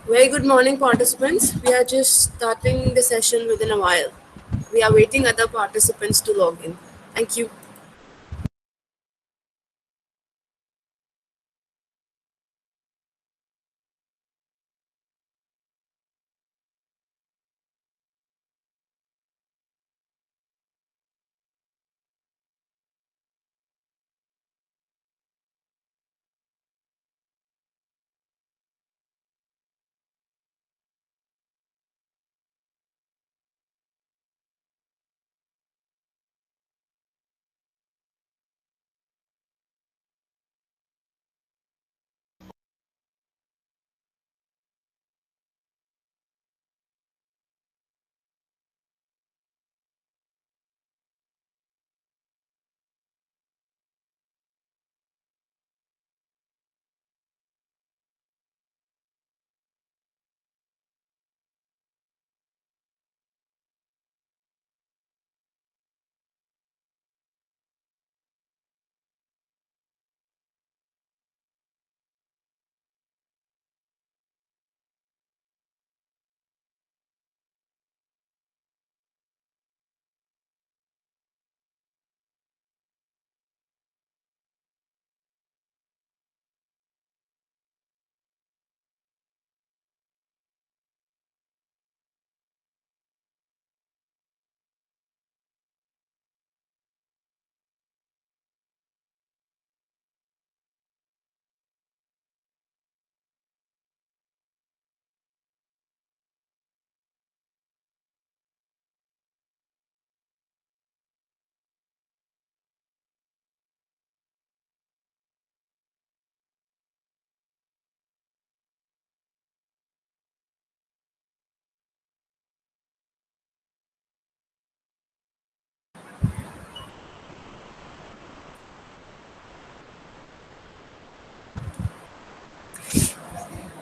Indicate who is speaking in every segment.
Speaker 1: Very good morning, participants. We are just starting the session within a while. We are waiting other participants to log in. Thank you.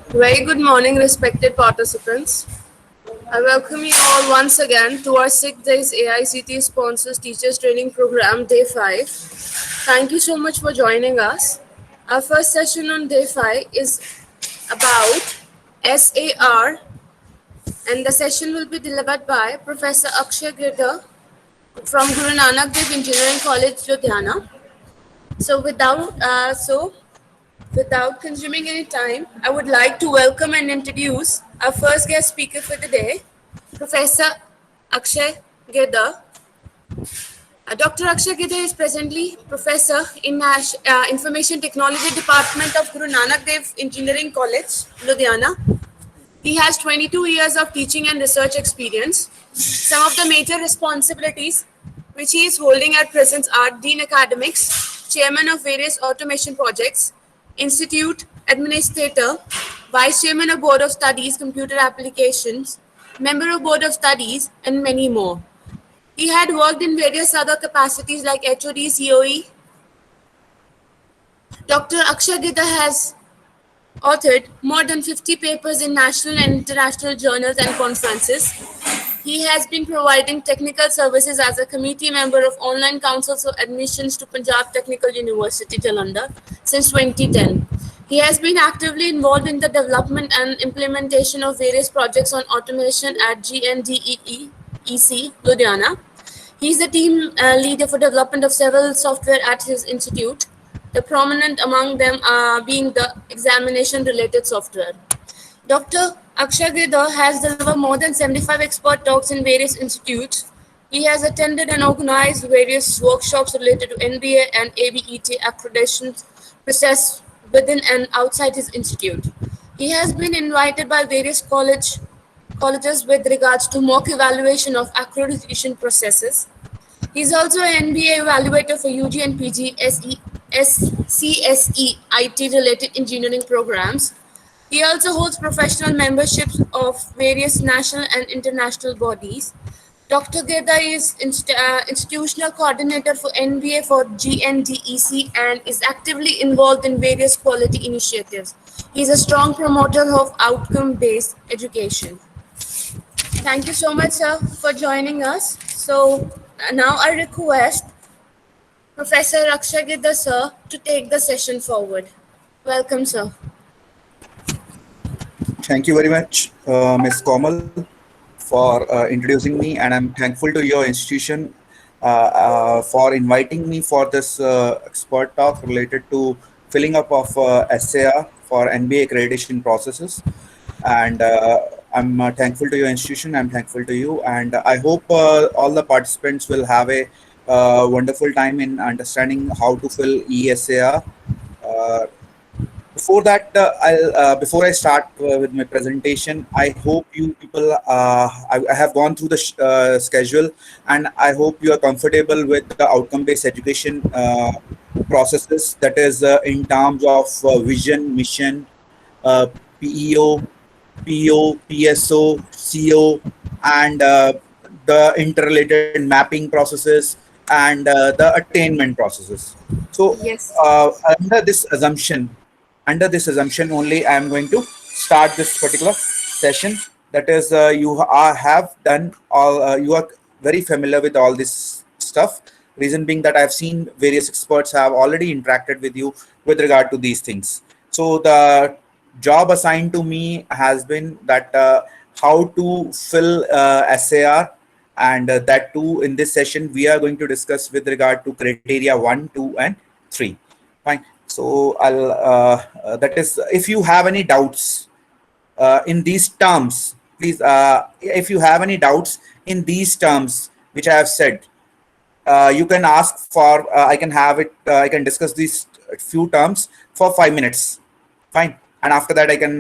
Speaker 1: Very good morning, respected participants. I welcome you all once again to our 6 days AICT sponsors Teachers Training Program, Day 5. Thank you so much for joining us. Our first session on Day 5 is about SAR, and the session will be delivered by Professor Akshay Girdhar from Guru Nanak Dev Engineering College, Ludhiana. Without consuming any time, I would like to welcome and introduce our first guest speaker for the day, Professor Akshay Girdhar. Dr. Akshay Girdhar is presently Professor in Information Technology Department of Guru Nanak Dev Engineering College, Ludhiana. He has 22 years of teaching and research experience. Some of the major responsibilities which he is holding at present are Dean Academics, Chairman of various automation projects, Institute Administrator, Vice Chairman of Board of Studies, Computer Applications, Member of Board of Studies, and many more. He had worked in various other capacities like HOD, COE. Dr. Akshay Girdhar has authored more than 50 papers in national and international journals and conferences. He has been providing technical services as a committee member of Online Council for Admissions to Punjab Technical University, Jalandhar, since 2010. He has been actively involved in the development and implementation of various projects on automation at GNDEEC, Ludhiana. He is the team leader for development of several software at his institute, the prominent among them being the examination-related software. Dr. Akshay Girdhar has delivered more than 75 expert talks in various institutes. He has attended and organized various workshops related to NBA and ABET accreditation process within and outside his institute. He has been invited by various colleges with regards to mock evaluation of accreditation processes. He is also an NBA evaluator for UG and PG CSE IT related engineering programs. He also holds professional memberships of various national and international bodies. Dr. Girdhar is institutional coordinator for NBA for GNDEC and is actively involved in various quality initiatives. He is a strong promoter of outcome-based education. Thank you so much, sir, for joining us. So now I request Professor Akshay Girdhar, sir, to take the session forward. Welcome, sir.
Speaker 2: Thank you very much, Ms. Komal, for introducing me, and I'm thankful to your institution for inviting me for this expert talk related to filling up of SAR for NBA accreditation processes. And I'm thankful to your institution. I'm thankful to you, and I hope all the participants will have a wonderful time in understanding how to fill ESAR. Uh, Before that, before I start with my presentation, I hope you people, I have gone through the schedule, and I hope you are comfortable with the outcome-based education processes. That is in terms of vision, mission, PEO, PO, PSO, CO, and the interrelated mapping processes and the attainment processes. So,
Speaker 1: Yes.
Speaker 2: uh, under this assumption, under this assumption only, I am going to start this particular session. That is, you are have done all. You are very familiar with all this stuff. Reason being that I've seen various experts have already interacted with you with regard to these things. So the job assigned to me has been that how to fill SAR, and that too in this session we are going to discuss with regard to criteria 1, 2, and 3. Fine. So I'll that is, if you have any doubts in these terms, please, if you have any doubts in these terms which I have said, you can ask for, I can have it, I can discuss these few terms for 5 minutes. Fine. And after that, I can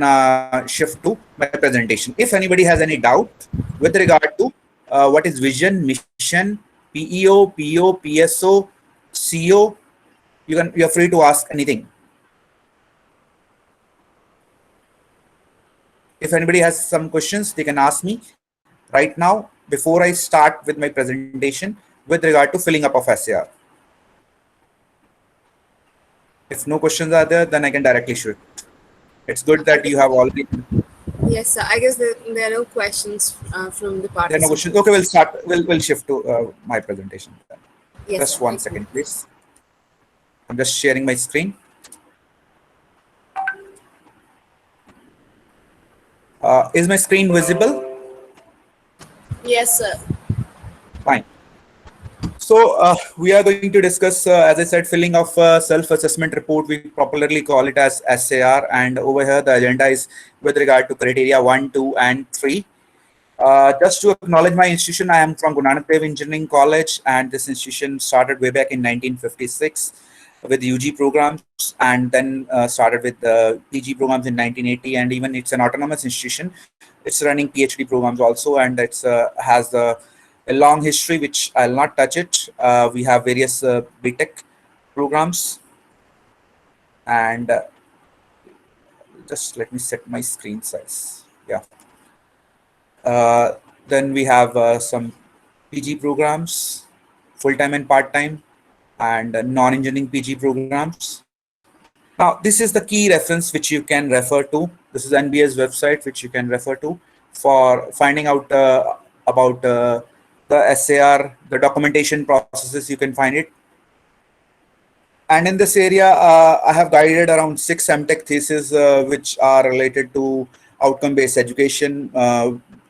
Speaker 2: shift to my presentation. If anybody has any doubt with regard to what is vision, mission, PEO, PO, PSO, CO, you're free to ask anything. If anybody has some questions, they can ask me right now before I start with my presentation with regard to filling up of SAR. If no questions are there, then I can directly shoot. It's good that you have already.
Speaker 1: Yes, sir. I guess there are no questions from the
Speaker 2: There are no questions.
Speaker 1: participants.
Speaker 2: Okay, we'll start. We'll shift to my presentation. Then.
Speaker 1: Yes,
Speaker 2: Just
Speaker 1: sir.
Speaker 2: one
Speaker 1: Thank you.
Speaker 2: second, please. I'm just sharing my screen. Is my screen visible?
Speaker 1: Yes, sir.
Speaker 2: Fine. So we are going to discuss, as I said, filling of self-assessment report. We popularly call it as SAR, and over here the agenda is with regard to criteria 1, 2, and 3. Just to acknowledge my institution, I am from Guru Nanak Dev Engineering College, and this institution started way back in 1956 with UG programs, and then started with PG programs in 1980, and even it's an autonomous institution. It's running PhD programs also, and it's has a long history which I'll not touch it. We have various BTech programs, and just let me set my screen size. Yeah. Then we have some PG programs, full-time and part-time, and non-engineering PG programs. Now, this is the key reference which you can refer to. This is NBA's website, which you can refer to for finding out about the SAR, the documentation processes. You can find it. And in this area, I have guided around 6 MTech theses which are related to outcome-based education,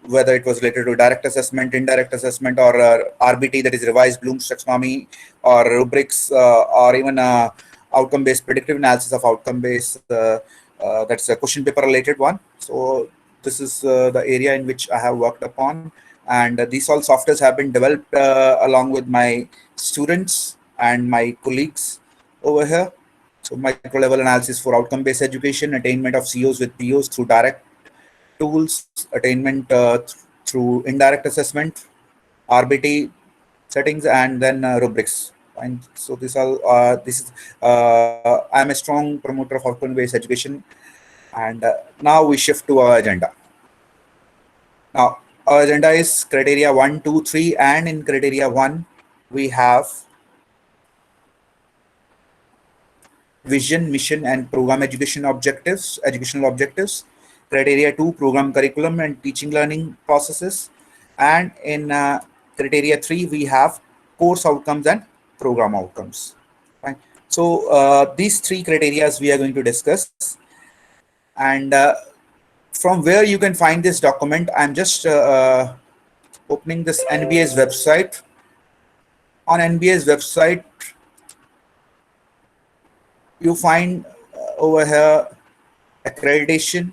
Speaker 2: whether it was related to direct assessment, indirect assessment, or RBT, that is revised Bloom's taxonomy, or rubrics, or even outcome-based predictive analysis of outcome-based. That's a question paper related one. So this is the area in which I have worked upon, and these all softwares have been developed along with my students and my colleagues over here. So micro level analysis for outcome-based education, attainment of COs with POs through direct tools, attainment through indirect assessment, RBT settings, and then rubrics. And so this all I'm a strong promoter of outcome-based education, and now we shift to our agenda. Now our agenda is criteria 1, 2, 3, and in criteria 1 we have vision, mission, and program educational objectives. Criteria 2, program curriculum and teaching learning processes. And in criteria 3, we have course outcomes and program outcomes. Fine. So these three criteria we are going to discuss, and from where you can find this document, I'm just opening this NBA's website. On NBA's website, you find over here accreditation,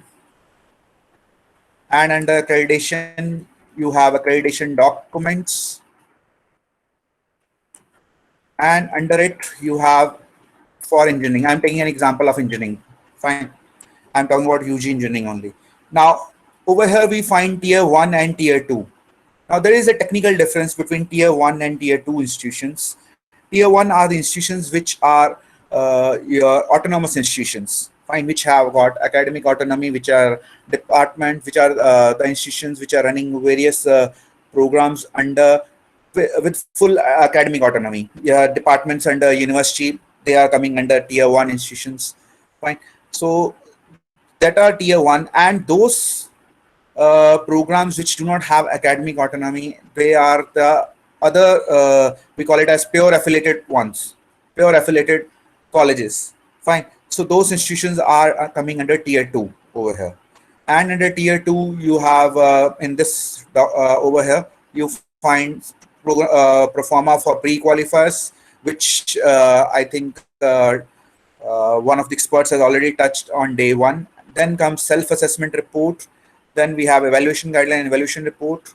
Speaker 2: and under accreditation you have accreditation documents, and under it you have for engineering. I'm taking an example of engineering. Fine. I'm talking about UG engineering only. Now, over here we find tier 1 and tier 2. Now, there is a technical difference between tier 1 and tier 2 institutions. Tier 1 are the institutions which are your autonomous institutions, fine, which have got academic autonomy, which are departments, which are the institutions which are running various programs under with full academic autonomy. Yeah, departments under university, they are coming under tier 1 institutions, fine. So that are tier 1, and those programs which do not have academic autonomy, they are the other, we call it as pure affiliated ones, pure affiliated colleges, fine. So those institutions are coming under tier 2 over here. And under tier 2 you have in this over here you find pro forma for pre-qualifiers, which I think one of the experts has already touched on day 1. Then comes self-assessment report. Then we have evaluation guideline and evaluation report.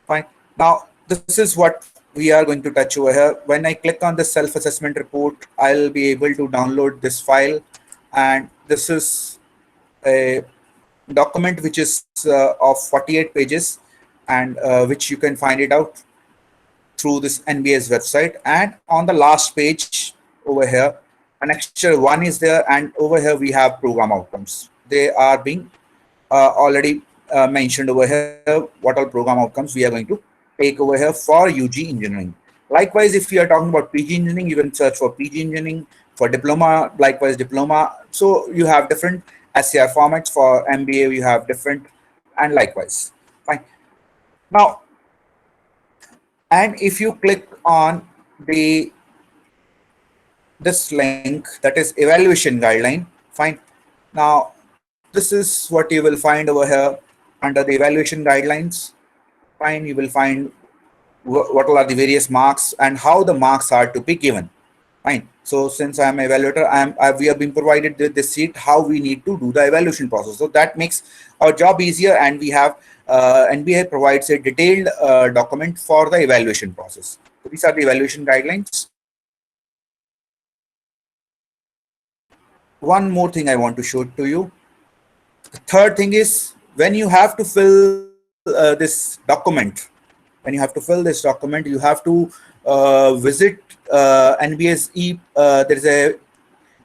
Speaker 2: Fine. Now, this is what we are going to touch over here. When I click on the self-assessment report, I'll be able to download this file. And this is a document which is of 48 pages, and which you can find it out through this NBA's website. And on the last page over here, annexure 1 is there, and over here we have program outcomes. They are being already mentioned over here, what all program outcomes we are going to take over here for UG engineering. Likewise, if you are talking about PG engineering, you can search for PG engineering. For diploma, likewise diploma. So you have different SCR formats. For MBA, you have different, and likewise. Fine. Now, and if you click on this link, that is evaluation guideline, fine. Now, this is what you will find over here under the evaluation guidelines. Fine, you will find what are the various marks and how the marks are to be given. Fine. So since I am an evaluator, we have been provided this sheet how we need to do the evaluation process. So that makes our job easier, and we have NBA provides a detailed document for the evaluation process. So these are the evaluation guidelines. One more thing I want to show to you. The third thing is, when you have to fill this document, you have to visit NBA's there is a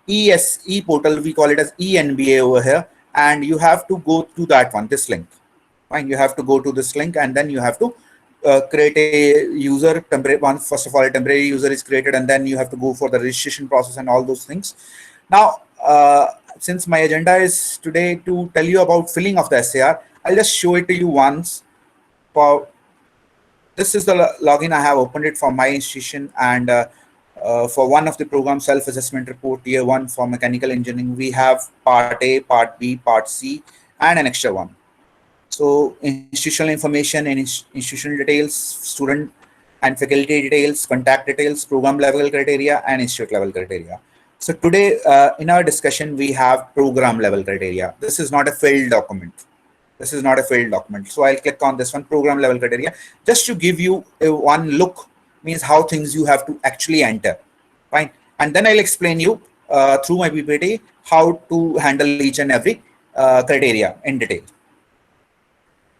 Speaker 2: ESE portal, we call it as eNBA over here, and you have to go to that one, this link. Fine, you have to go to this link, and then you have to create a user. First of all, a temporary user is created, and then you have to go for the registration process and all those things. Now, since my agenda is today to tell you about filling of the SAR, I'll just show it to you once. This is the login. I have opened it for my institution, and for one of the program self-assessment report, tier 1 for mechanical engineering, we have part A, part B, part C, and an extra one. So institutional information and institutional details, student and faculty details, contact details, program level criteria, and institute level criteria. So today in our discussion, we have program level criteria. This is not a filled document. So I'll click on this one, program level criteria, just to give you a one look, means how things you have to actually enter. Fine. And then I'll explain you through my PPT how to handle each and every criteria in detail.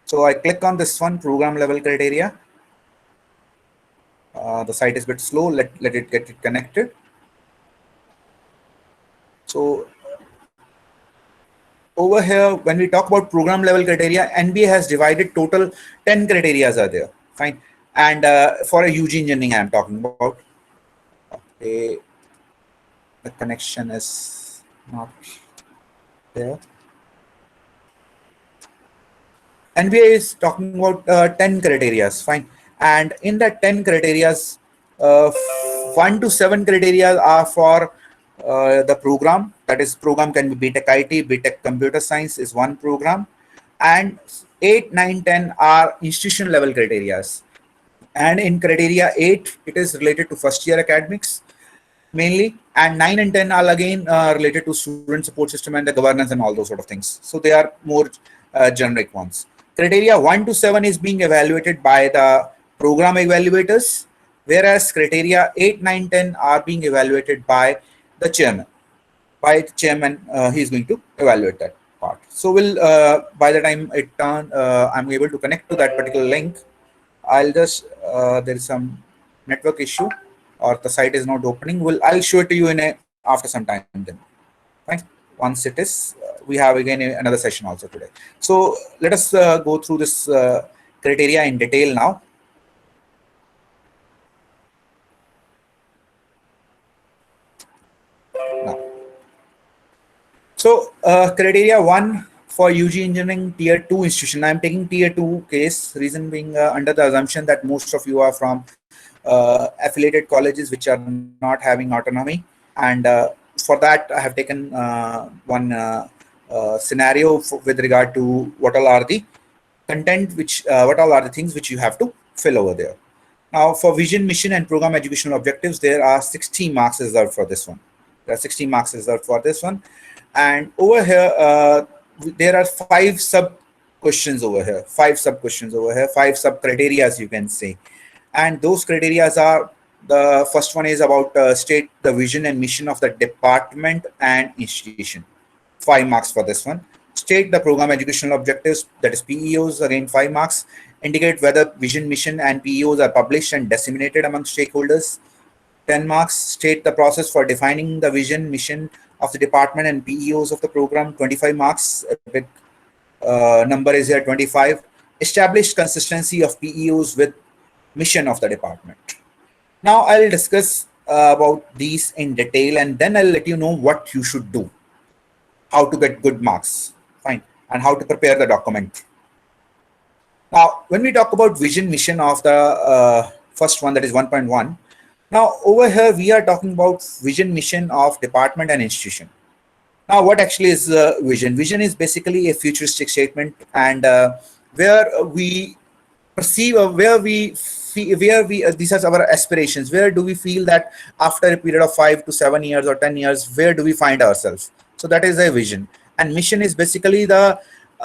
Speaker 2: So I click on this one, program level criteria. The site is a bit slow. Let it get it connected. So over here, when we talk about program level criteria, NBA has divided total 10 criteria are there. Fine. And for a UG engineering, I'm talking about. Okay. The connection is not there. NBA is talking about 10 criteria. Fine. And in that 10 criteria, 1 to 7 criteria are for the program. That is, program can be BTech IT, BTech Computer Science is one program, and 8, 9, 10 are institution level criterias. And in criteria 8, it is related to first year academics mainly, and 9 and 10 are again related to student support system and the governance and all those sort of things. So they are more generic ones. Criteria 1 to 7 is being evaluated by the program evaluators, whereas criteria 8, 9, 10 are being evaluated by the chairman. By the chairman, he is going to evaluate that part. So we'll by the time I'm able to connect to that particular link, I'll just there is some network issue or the site is not opening. I'll show it to you after some time then. Fine. Once it is, we have again another session also today. So let us go through this criteria in detail now. So criteria 1 for UG engineering tier 2 institution. I'm taking tier 2 case, reason being under the assumption that most of you are from affiliated colleges which are not having autonomy, and for that I have taken one scenario with regard to what all are the content what all are the things which you have to fill over there. Now for vision, mission and program educational objectives, there are 60 marks reserved for this one. There are 60 marks reserved for this one, and over here there are 5 sub questions over here, 5 sub questions over here, 5 sub criteria as you can say. And those criteria are, the first one is about state the vision and mission of the department and institution. 5 marks for this one. State the program educational objectives, that is PEOs, again 5 marks. Indicate whether vision, mission and PEOs are published and disseminated among stakeholders. 10 marks. State the process for defining the vision, mission of the department and PEOs of the program. 25 marks. A big number is here, 25. Establish consistency of PEOs with mission of the department. Now I'll discuss about these in detail, and then I'll let you know what you should do, how to get good marks, fine, and how to prepare the document. Now, when we talk about vision, mission of the first one, that is 1.1. Now over here we are talking about vision, mission of department and institution. Now what actually is vision? Vision is basically a futuristic statement, and where we perceive, these are our aspirations. Where do we feel that after a period of 5 to 7 years or 10 years, where do we find ourselves? So that is a vision. And mission is basically the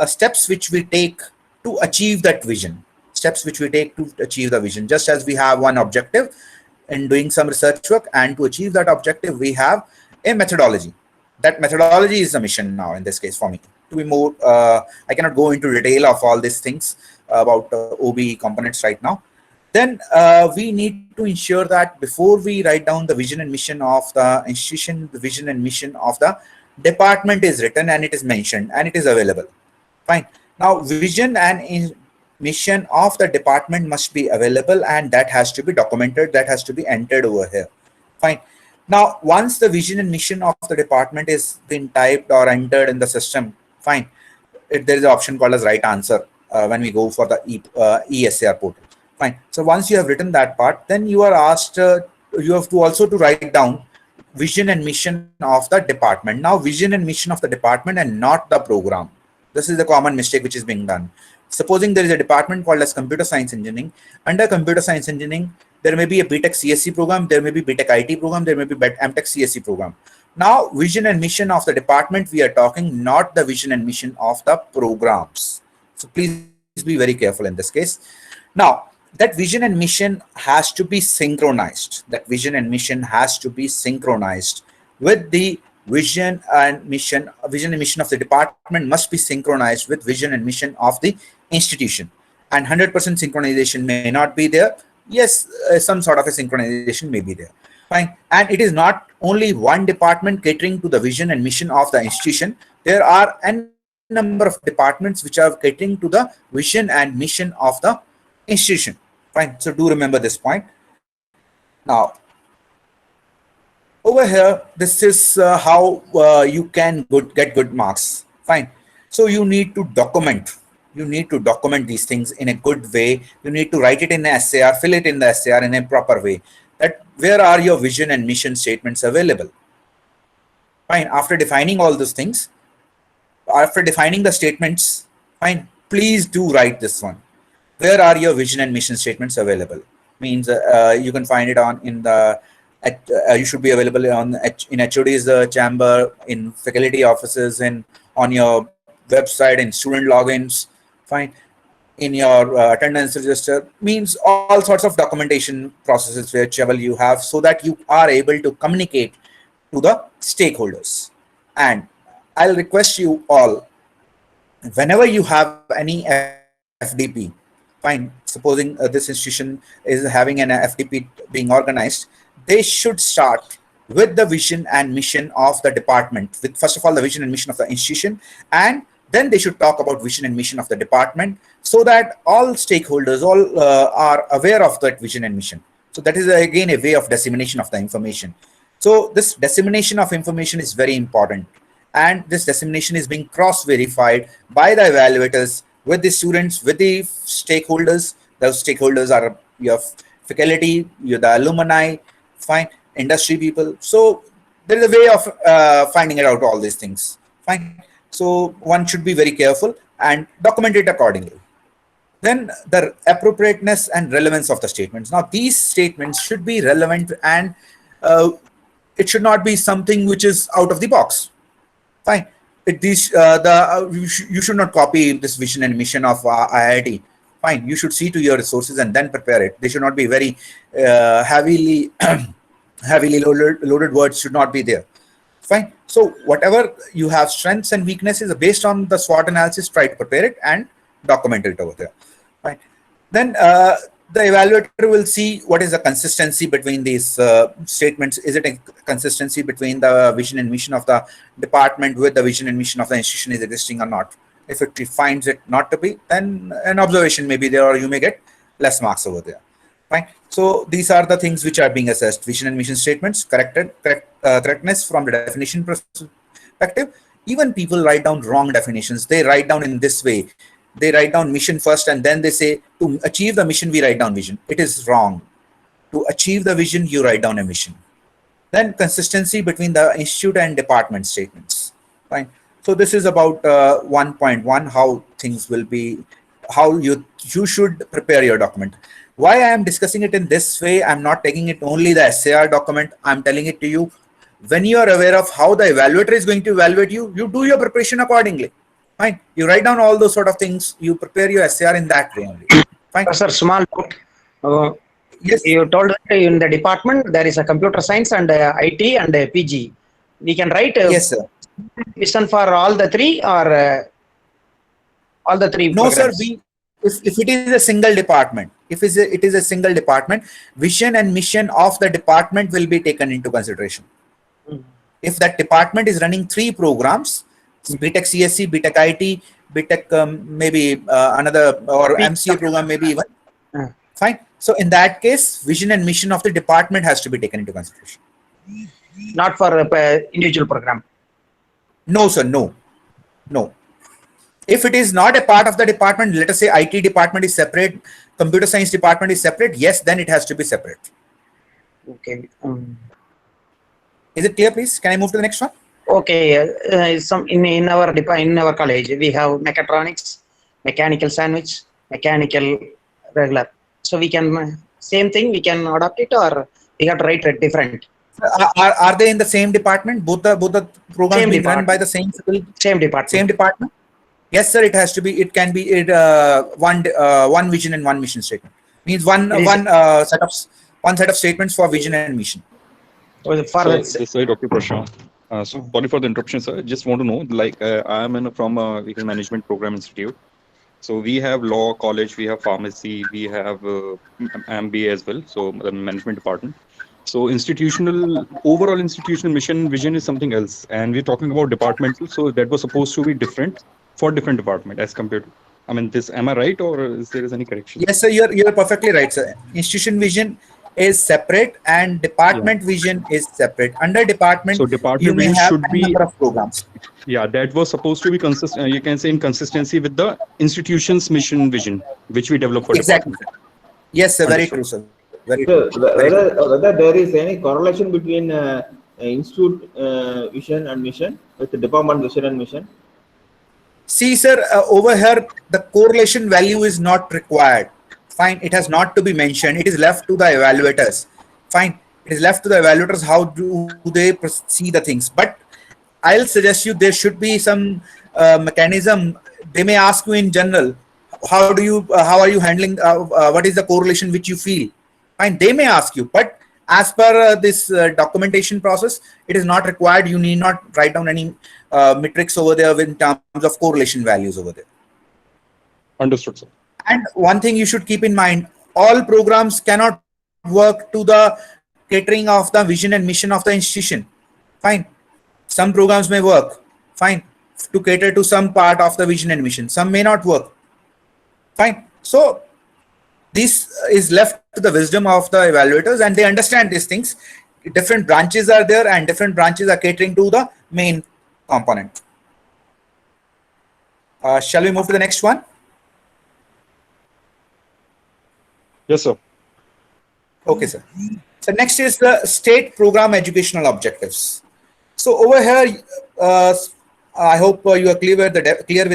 Speaker 2: steps which we take to achieve that vision. Steps which we take to achieve the vision. Just as we have one objective in doing some research work, and to achieve that objective, we have a methodology. That methodology is the mission now in this case for me. To be more, I cannot go into detail of all these things about OBE components right now. Then we need to ensure that before we write down the vision and mission of the institution, the vision and mission of the department is written and it is mentioned and it is available. Fine. Now vision and mission of the department must be available, and that has to be documented, that has to be entered over here. Fine. Now once the vision and mission of the department is been typed or entered in the system, fine, there is an option called as right answer when we go for the ESAR portal. Fine. So once you have written that part, then you are asked, you have to also to write down vision and mission of the department. Now vision and mission of the department and not the program. This is the common mistake which is being done. Supposing there is a department called as computer science engineering. Under computer science engineering, there may be a BTech CSC program, there may be BTech IT program, there may be MTech CSC program. Now vision and mission of the department we are talking, not the vision and mission of the programs. So please be very careful in this case. Now that vision and mission has to be synchronized. That vision and mission has to be synchronized with the vision and mission. Vision and mission of the department must be synchronized with vision and mission of the institution. And 100% synchronization may not be there. Yes, some sort of a synchronization may be there. Fine. And it is not only one department catering to the vision and mission of the institution. There are a number of departments which are catering to the vision and mission of the institution. Fine. So do remember this point. Now, over here, this is how you can get good marks. Fine. So you need to document. You need to document these things in a good way. You need to write it in the SAR, fill it in the SAR in a proper way. That where are your vision and mission statements available? Fine. After defining all those things, after defining the statements, fine, please do write this one. Where are your vision and mission statements available? Means you can find it on in the you should be available on in HOD's chamber, in faculty offices, and on your website, in student logins. Fine, in your attendance register. Means all sorts of documentation processes whichever you have, so that you are able to communicate to the stakeholders. And I'll request you all, whenever you have any FDP, fine, supposing this institution is having an FDP being organized, they should start with the vision and mission of the department, with first of all the vision and mission of the institution, and then they should talk about vision and mission of the department, so that all stakeholders all are aware of that vision and mission. So that is again a way of dissemination of the information. So this dissemination of information is very important, and this dissemination is being cross-verified by the evaluators with the students, with the stakeholders. Those stakeholders are your faculty, your the alumni, fine, industry people. So there is a way of finding it out all these things. Fine. So one should be very careful and document it accordingly. Then the appropriateness and relevance of the statements. Now these statements should be relevant, and it should not be something which is out of the box. Fine. You should not copy this vision and mission of IIT. Fine. You should see to your resources and then prepare it. They should not be very heavily loaded words should not be there. Fine. So whatever you have strengths and weaknesses based on the SWOT analysis, try to prepare it and document it over there. Fine. Then the evaluator will see what is the consistency between these statements. Is it a consistency between the vision and mission of the department with the vision and mission of the institution is existing or not? If it finds it not to be, then an observation may be there, or you may get less marks over there. Fine. So these are the things which are being assessed: vision and mission statements, correctness from the definition perspective. Even people write down wrong definitions. They write down in this way. They write down mission first, and then they say, to achieve the mission, we write down vision. It is wrong. To achieve the vision, you write down a mission. Then consistency between the institute and department statements. Fine. So this is about 1.1, how things will be, how you should prepare your document. Why I am discussing it in this way, I'm not taking it only the SAR document. I'm telling it to you. When you are aware of how the evaluator is going to evaluate you, you do your preparation accordingly. Fine. You write down all those sort of things. You prepare your SAR in that way only. Fine.
Speaker 3: Sir, small note.
Speaker 2: Yes.
Speaker 3: You told that in the department there is a computer science and IT and PG. We can write
Speaker 2: Yes, sir.
Speaker 3: mission for all the three, or all the three.
Speaker 2: No,
Speaker 3: programs?
Speaker 2: sir. If it is a single department, it is a single department, vision and mission of the department will be taken into consideration. If that department is running 3 programs, BTech CSC, BTech IT, BTech maybe another, or MCA program maybe even. Fine. So in that case, vision and mission of the department has to be taken into consideration.
Speaker 3: Not for individual program.
Speaker 2: No, sir. No. If it is not a part of the department, let us say IT department is separate, computer science department is separate, yes, then it has to be separate.
Speaker 3: Okay.
Speaker 2: Is it clear, please? Can I move to the next one?
Speaker 3: Okay. Some in our college we have mechatronics, mechanical sandwich, mechanical regular. So we can same thing we can adopt it, or we have to write it different.
Speaker 2: Are they in the same department? Both the programs being run by the same
Speaker 3: department.
Speaker 2: Same department? Yes, sir. It has to be. It can be one vision and one mission statement. Means one set of statements for vision and mission.
Speaker 4: This way, Dr. Prashant. So sorry for the interruption, sir. Just want to know, like I am from a vehicle management program institute. So we have law college, we have pharmacy, we have MBA as well. So the management department. So overall institutional mission vision is something else, and we're talking about departmental. So that was supposed to be different for different department as compared to. I mean, am I right, or is there any correction?
Speaker 2: Yes, sir. You're perfectly right, sir. Institution vision is separate and department vision is separate. Under department,
Speaker 4: so department
Speaker 2: you may have
Speaker 4: should
Speaker 2: a number of programs.
Speaker 4: Yeah, that was supposed to be consistent. You can say in consistency with the institution's mission vision, which we developed for
Speaker 2: exactly.
Speaker 4: Department.
Speaker 2: Yes, sir. Very true, sir. Very
Speaker 5: so
Speaker 2: true.
Speaker 5: whether there is any correlation between institute vision and mission with the department vision and mission?
Speaker 2: See, sir, over here, the correlation value is not required. Fine, it has not to be mentioned. It is left to the evaluators. Fine, it is left to the evaluators how do they see the things. But I'll suggest you there should be some mechanism. They may ask you in general, how are you handling, what is the correlation which you feel? Fine, they may ask you, but as per this documentation process, it is not required. You need not write down any metrics over there in terms of correlation values over there.
Speaker 4: Understood, sir.
Speaker 2: And one thing you should keep in mind, all programs cannot work to the catering of the vision and mission of the institution. Fine. Some programs may work, fine, to cater to some part of the vision and mission. Some may not work. Fine. So this is left to the wisdom of the evaluators, and they understand these things. Different branches are there, and different branches are catering to the main component. Shall we move to the next one?
Speaker 4: Yes, sir.
Speaker 2: Okay, sir. So next is the state program educational objectives. So over here, I hope you are clear with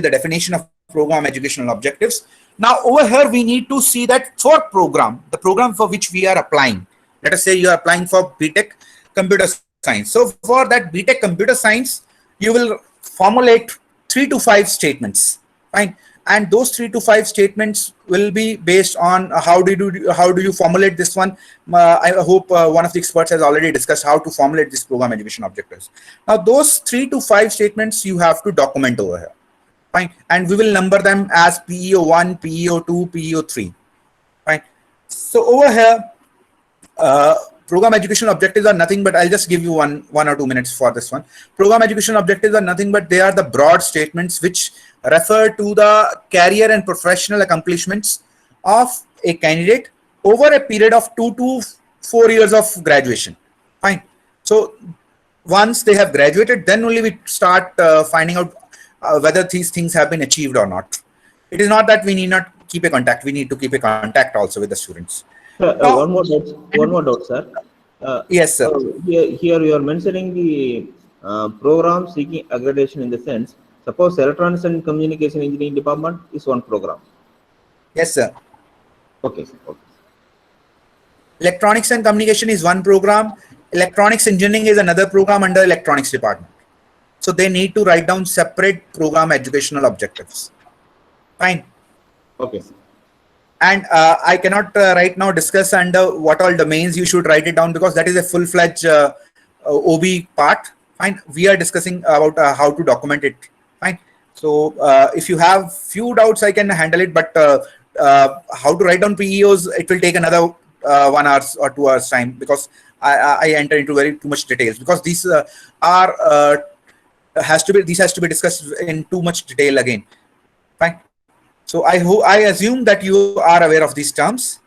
Speaker 2: the definition of program educational objectives. Now over here, we need to see that for program, the program for which we are applying. Let us say you are applying for BTech Computer Science. So for that BTech Computer Science, you will formulate 3 to 5 statements. Fine. And those 3 to 5 statements will be based on how do you formulate this one. I hope one of the experts has already discussed how to formulate this program education objectives. Now those 3 to 5 statements you have to document over here. Fine. And we will number them as PEO 1, PEO 2, PEO 3. Fine. So over here, program education objectives are nothing but, I'll just give you one or 2 minutes for this one. Program education objectives are nothing but they are the broad statements which refer to the career and professional accomplishments of a candidate over a period of 2 to 4 years of graduation. Fine. So once they have graduated, then only we start finding out whether these things have been achieved or not. It is not that we need not keep a contact. We need to keep a contact also with the students. Now,
Speaker 5: One more doubt, sir.
Speaker 2: Yes, sir.
Speaker 5: Here you are mentioning the program seeking accreditation in the sense, suppose Electronics and Communication Engineering Department is one program.
Speaker 2: Yes, sir.
Speaker 5: Okay. Okay.
Speaker 2: Electronics and Communication is one program. Electronics Engineering is another program under Electronics Department. So they need to write down separate program educational objectives. Fine.
Speaker 5: Okay.
Speaker 2: And I cannot right now discuss under what all domains you should write it down because that is a full-fledged OB part. Fine. We are discussing about how to document it. Fine. So if you have few doubts, I can handle it. But how to write down PEOs, it will take another 1 hour or 2 hours time because I enter into too much details because these has to be discussed in too much detail again. Fine. So I assume that you are aware of these terms.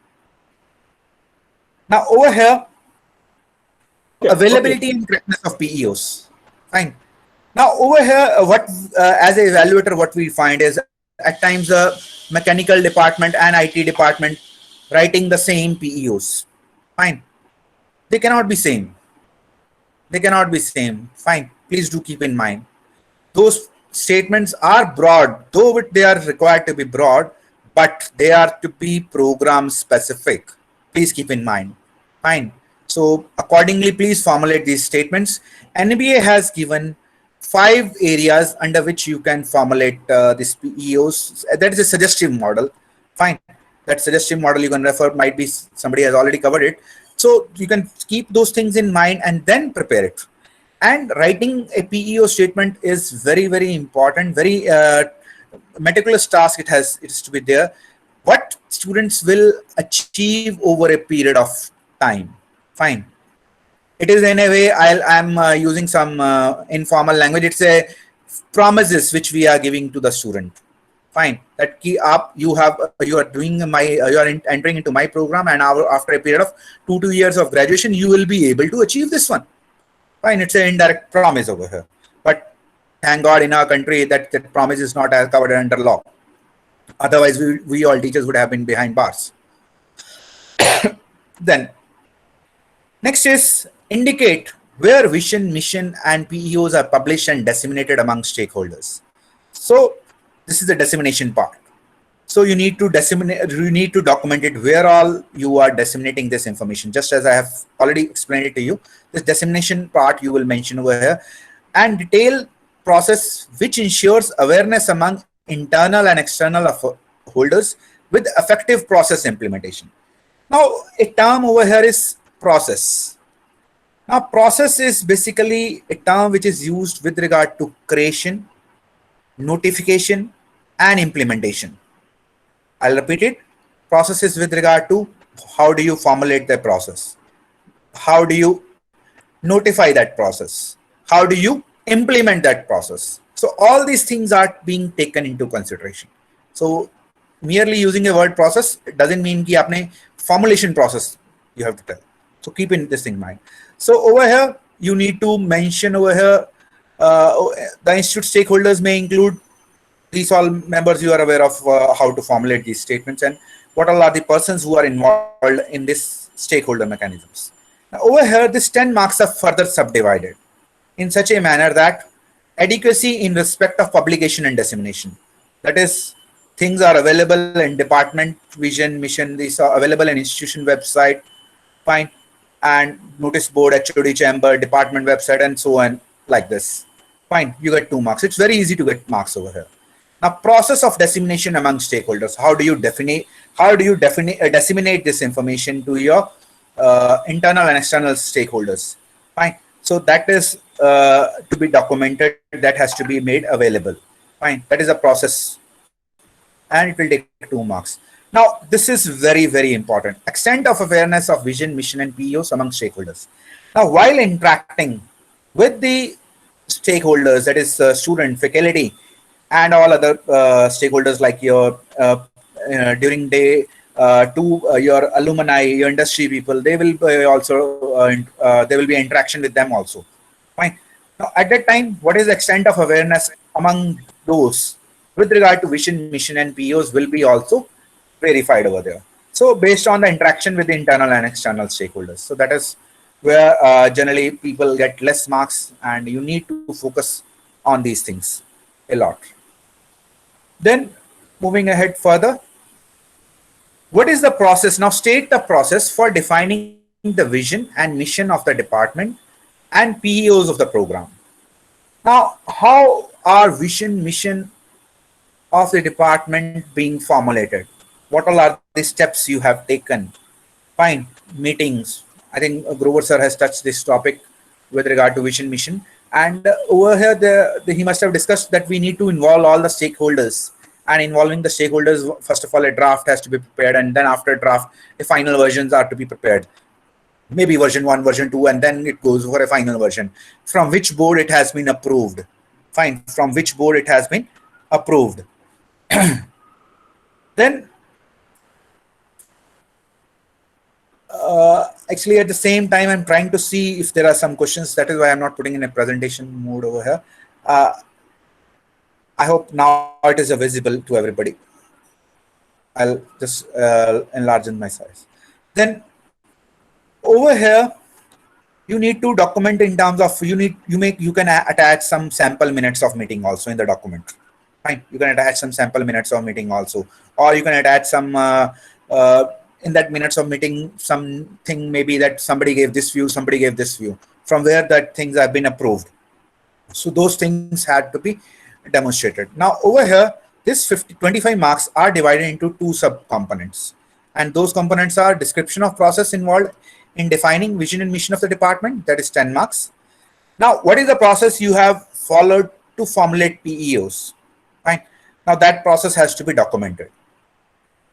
Speaker 2: Now over here, availability and correctness of PEOs. Fine. Now over here, what as an evaluator, what we find is at times the mechanical department and IT department writing the same PEOs. Fine. They cannot be same. They cannot be same. Fine. Please do keep in mind. Those statements are broad, though they are required to be broad, but they are to be program specific. Please keep in mind. Fine. So accordingly, please formulate these statements. NBA has given 5 areas under which you can formulate these PEOs. That is a suggestive model. Fine. That suggestive model you can refer, might be somebody has already covered it. So you can keep those things in mind and then prepare it. And writing a PEO statement is very, very important, very meticulous task. It is to be there. What students will achieve over a period of time. Fine. It is in a way, I'm using some informal language. It's a promises which we are giving to the student. Fine. That you are entering into my program, and after a period of 2 to 2 years of graduation, you will be able to achieve this one. Fine, it's an indirect promise over here. But thank God in our country that promise is not as covered under law. Otherwise, we all teachers would have been behind bars. Then, next is indicate where vision, mission, and PEOs are published and disseminated among stakeholders. So this is the dissemination part. So you need to disseminate, you need to document it where all you are disseminating this information. Just as I have already explained it to you, this dissemination part you will mention over here, and detail process which ensures awareness among internal and external holders with effective process implementation. Now, a term over here is process. Now, process is basically a term which is used with regard to creation, notification, and implementation. I'll repeat it. Process is with regard to how do you formulate the process? How do you notify that process? How do you implement that process? So all these things are being taken into consideration. So merely using a word process doesn't mean कि आपने formulation process you have to tell. So keep in this in mind. So over here, you need to mention over here, the institute stakeholders may include these all members. You are aware of how to formulate these statements and what all are the persons who are involved in this stakeholder mechanisms. Now, over here, this 10 marks are further subdivided in such a manner that adequacy in respect of publication and dissemination. That is, things are available in department, vision, mission. These are available in institution website, fine, and notice board, HOD chamber, department website, and so on, like this. Fine, you get 2 marks. It's very easy to get marks over here. Now, process of dissemination among stakeholders. How do you disseminate this information to your internal and external stakeholders? Fine. So that is to be documented. That has to be made available. Fine. That is a process, and it will take 2 marks. Now, this is very, very important. Extent of awareness of vision, mission, and PEOs among stakeholders. Now, while interacting with the stakeholders, that is student, faculty, and all other stakeholders like your during day your alumni, your industry people, they will also there will be interaction with them also. Fine. Now, at that time, what is the extent of awareness among those with regard to vision, mission, and PEOs will be also verified over there. So based on the interaction with the internal and external stakeholders. So that is where generally people get less marks, and you need to focus on these things a lot. Then moving ahead further, what is the process? Now state the process for defining the vision and mission of the department and PEOs of the program. Now, how are vision, mission of the department being formulated? What all are the steps you have taken? Fine, meetings. I think Grover sir has touched this topic with regard to vision, mission. And over here, he must have discussed that we need to involve all the stakeholders. And involving the stakeholders, first of all, a draft has to be prepared. And then after draft, the final versions are to be prepared. Maybe version 1, version 2, and then it goes for a final version. From which board it has been approved. Fine, from which board it has been approved. Then, actually at the same time, I'm trying to see if there are some questions. That is why I'm not putting in a presentation mode over here. I hope now it is visible to everybody. I'll just enlarge in my size. Then over here, you need to document in terms of you can attach some sample minutes of meeting also in the document. Fine, you can attach some sample minutes of meeting also, or you can attach some in that minutes of meeting something maybe that somebody gave this view, somebody gave this view, from where that things have been approved. So those things had to be demonstrated. Now over here, this 25 marks are divided into 2 sub-components, and those components are description of process involved in defining vision and mission of the department, that is 10 marks. Now, what is the process you have followed to formulate PEOs? Fine. Now that process has to be documented,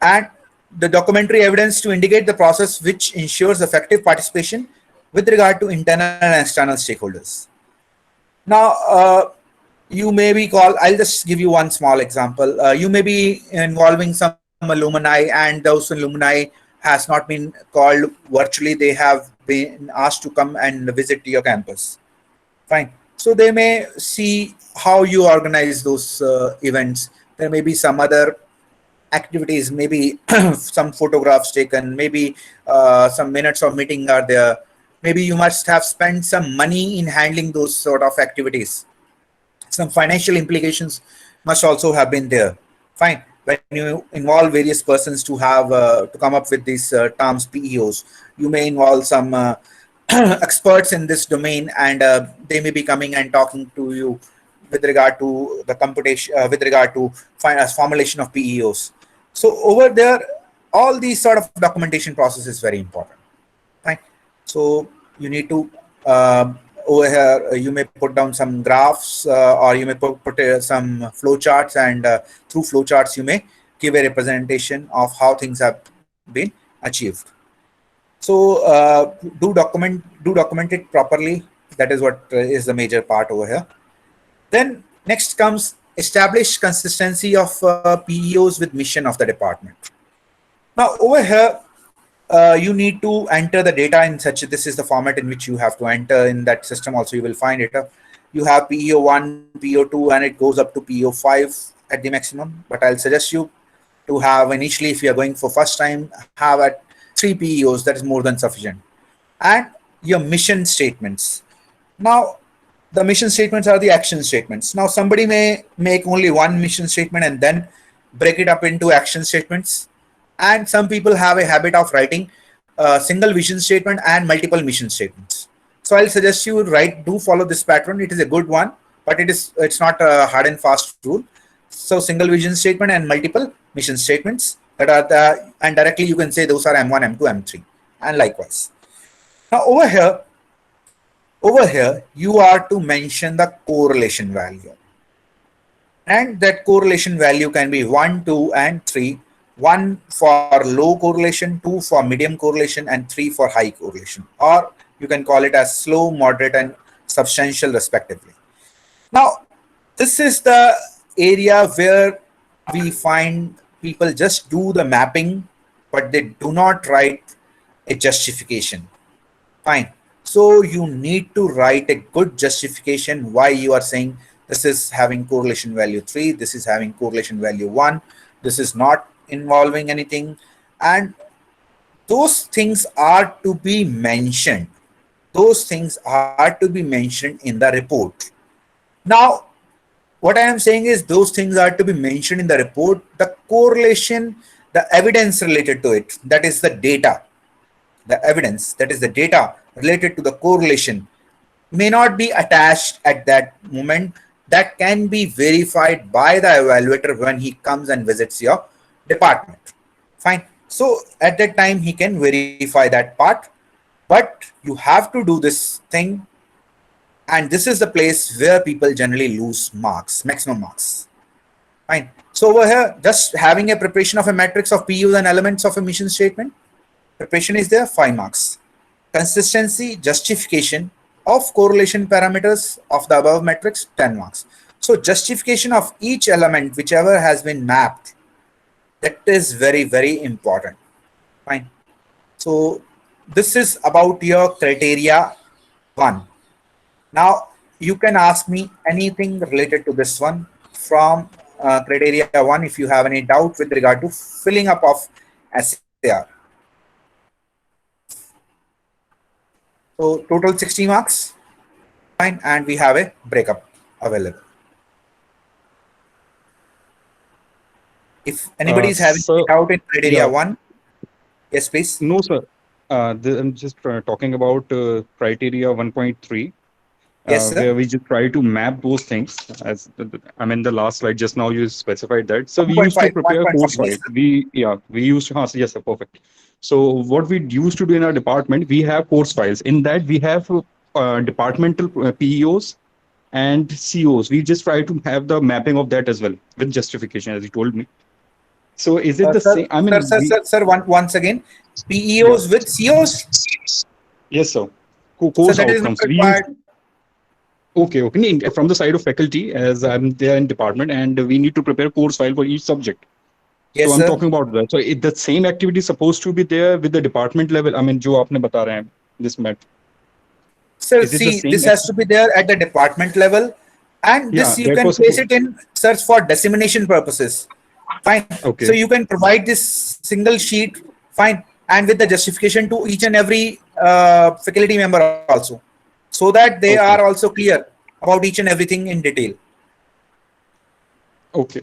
Speaker 2: and the documentary evidence to indicate the process which ensures effective participation with regard to internal and external stakeholders. Now, you may be called, I'll just give you one small example. You may be involving some alumni, and those alumni has not been called virtually. They have been asked to come and visit your campus. Fine. So they may see how you organize those events. There may be some other activities, maybe some photographs taken, maybe some minutes of meeting are there. maybe you must have spent some money in handling those sort of activities. Some financial implications must also have been there. Fine. When you involve various persons to have to come up with these terms PEOs, you may involve some experts in this domain, and they may be coming and talking to you with regard to the computation, with regard to formulation of PEOs. So over there, all these sort of documentation process is very important. Right. So you need to over here you may put down some graphs, or you may put some flow charts, and through flow charts you may give a representation of how things have been achieved. So do document it properly. That is what is the major part over here. Then next comes establish consistency of PEOs with mission of the department. Now over here, you need to enter the data in such, this is the format in which you have to enter in that system. Also, you will find it. You have PEO1, PEO2, and it goes up to PEO5 at the maximum. But I'll suggest you to have initially, if you are going for first time, have at 3 PEOs. That is more than sufficient. And your mission statements. Now, the mission statements are the action statements. Now, somebody may make only one mission statement and then break it up into action statements. And some people have a habit of writing a single vision statement and multiple mission statements. So I'll suggest you do follow this pattern. It is a good one, but it's not a hard and fast rule. So single vision statement and multiple mission statements that are and directly you can say those are M1, M2, M3, and likewise. Now over here, you are to mention the correlation value. And that correlation value can be 1, 2, and 3. 1 for low correlation, 2 for medium correlation, and 3 for high correlation. Or you can call it as slow, moderate, and substantial respectively. Now, this is the area where we find people just do the mapping, but they do not write a justification. Fine. So you need to write a good justification why you are saying this is having correlation value 3, this is having correlation value 1, this is not involving anything, and those things are to be mentioned. Those things are to be mentioned in the report. Now, what I am saying is those things are to be mentioned in the report. The correlation, the evidence related to it, that is the data. The evidence, that is the data related to the correlation, may not be attached at that moment. That can be verified by the evaluator when he comes and visits your department. Fine. So at that time he can verify that part, but you have to do this thing, and this is the place where people generally lose marks, maximum marks. Fine. So over here, just having a preparation of a matrix of PUs and elements of a mission statement, preparation is there, 5 marks. Consistency, justification of correlation parameters of the above matrix, 10 marks. So justification of each element, whichever has been mapped, that is very, very important. Fine. So this is about your criteria 1. Now you can ask me anything related to this one from criteria 1 if you have any doubt with regard to filling up of SAR. So total 60 marks. Fine. And we have a breakup available. If anybody is having doubt in criteria 1, yes, please.
Speaker 4: No, sir. I'm just talking about criteria 1.3.
Speaker 2: Yes, sir.
Speaker 4: Where we just try to map those things. As the last slide just now you specified that. So we used to prepare course files. We used to yes, sir, perfect. So what we used to do in our department, we have course files. In that we have departmental PEOs and COs. We just try to have the mapping of that as well with justification, as you told me. So is it the same? I mean,
Speaker 2: sir, once again, PEOs with COs?
Speaker 4: Yes, sir. Course outcomes. Okay. From the side of faculty, as I'm there in department, and we need to prepare course file for each subject.
Speaker 2: Yes,
Speaker 4: so I'm
Speaker 2: sir.
Speaker 4: talking about that. So the same activity is supposed to be there with the department level. I mean, jo aapne bata rahe hain, this met.
Speaker 2: Sir, see, this has to be there at the department level, and this you can place it in search for dissemination purposes. Fine.
Speaker 4: Okay.
Speaker 2: So you can provide this single sheet. Fine. and with the justification to each and every faculty member also, so that they are also clear about each and everything in detail.
Speaker 4: Okay.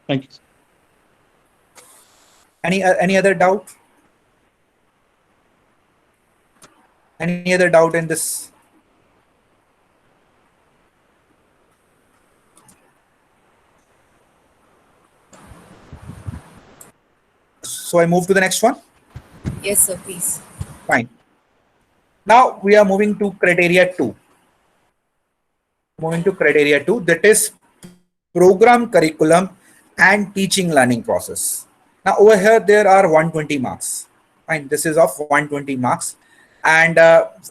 Speaker 4: Thank you.
Speaker 2: Any other doubt? Any other doubt in this? So I move to the next one.
Speaker 1: Yes, sir, please.
Speaker 2: Fine. Now we are moving to criteria 2. Moving to criteria 2, that is program, curriculum, and teaching learning process. Now over here there are 120 marks. Fine. This is of 120 marks, and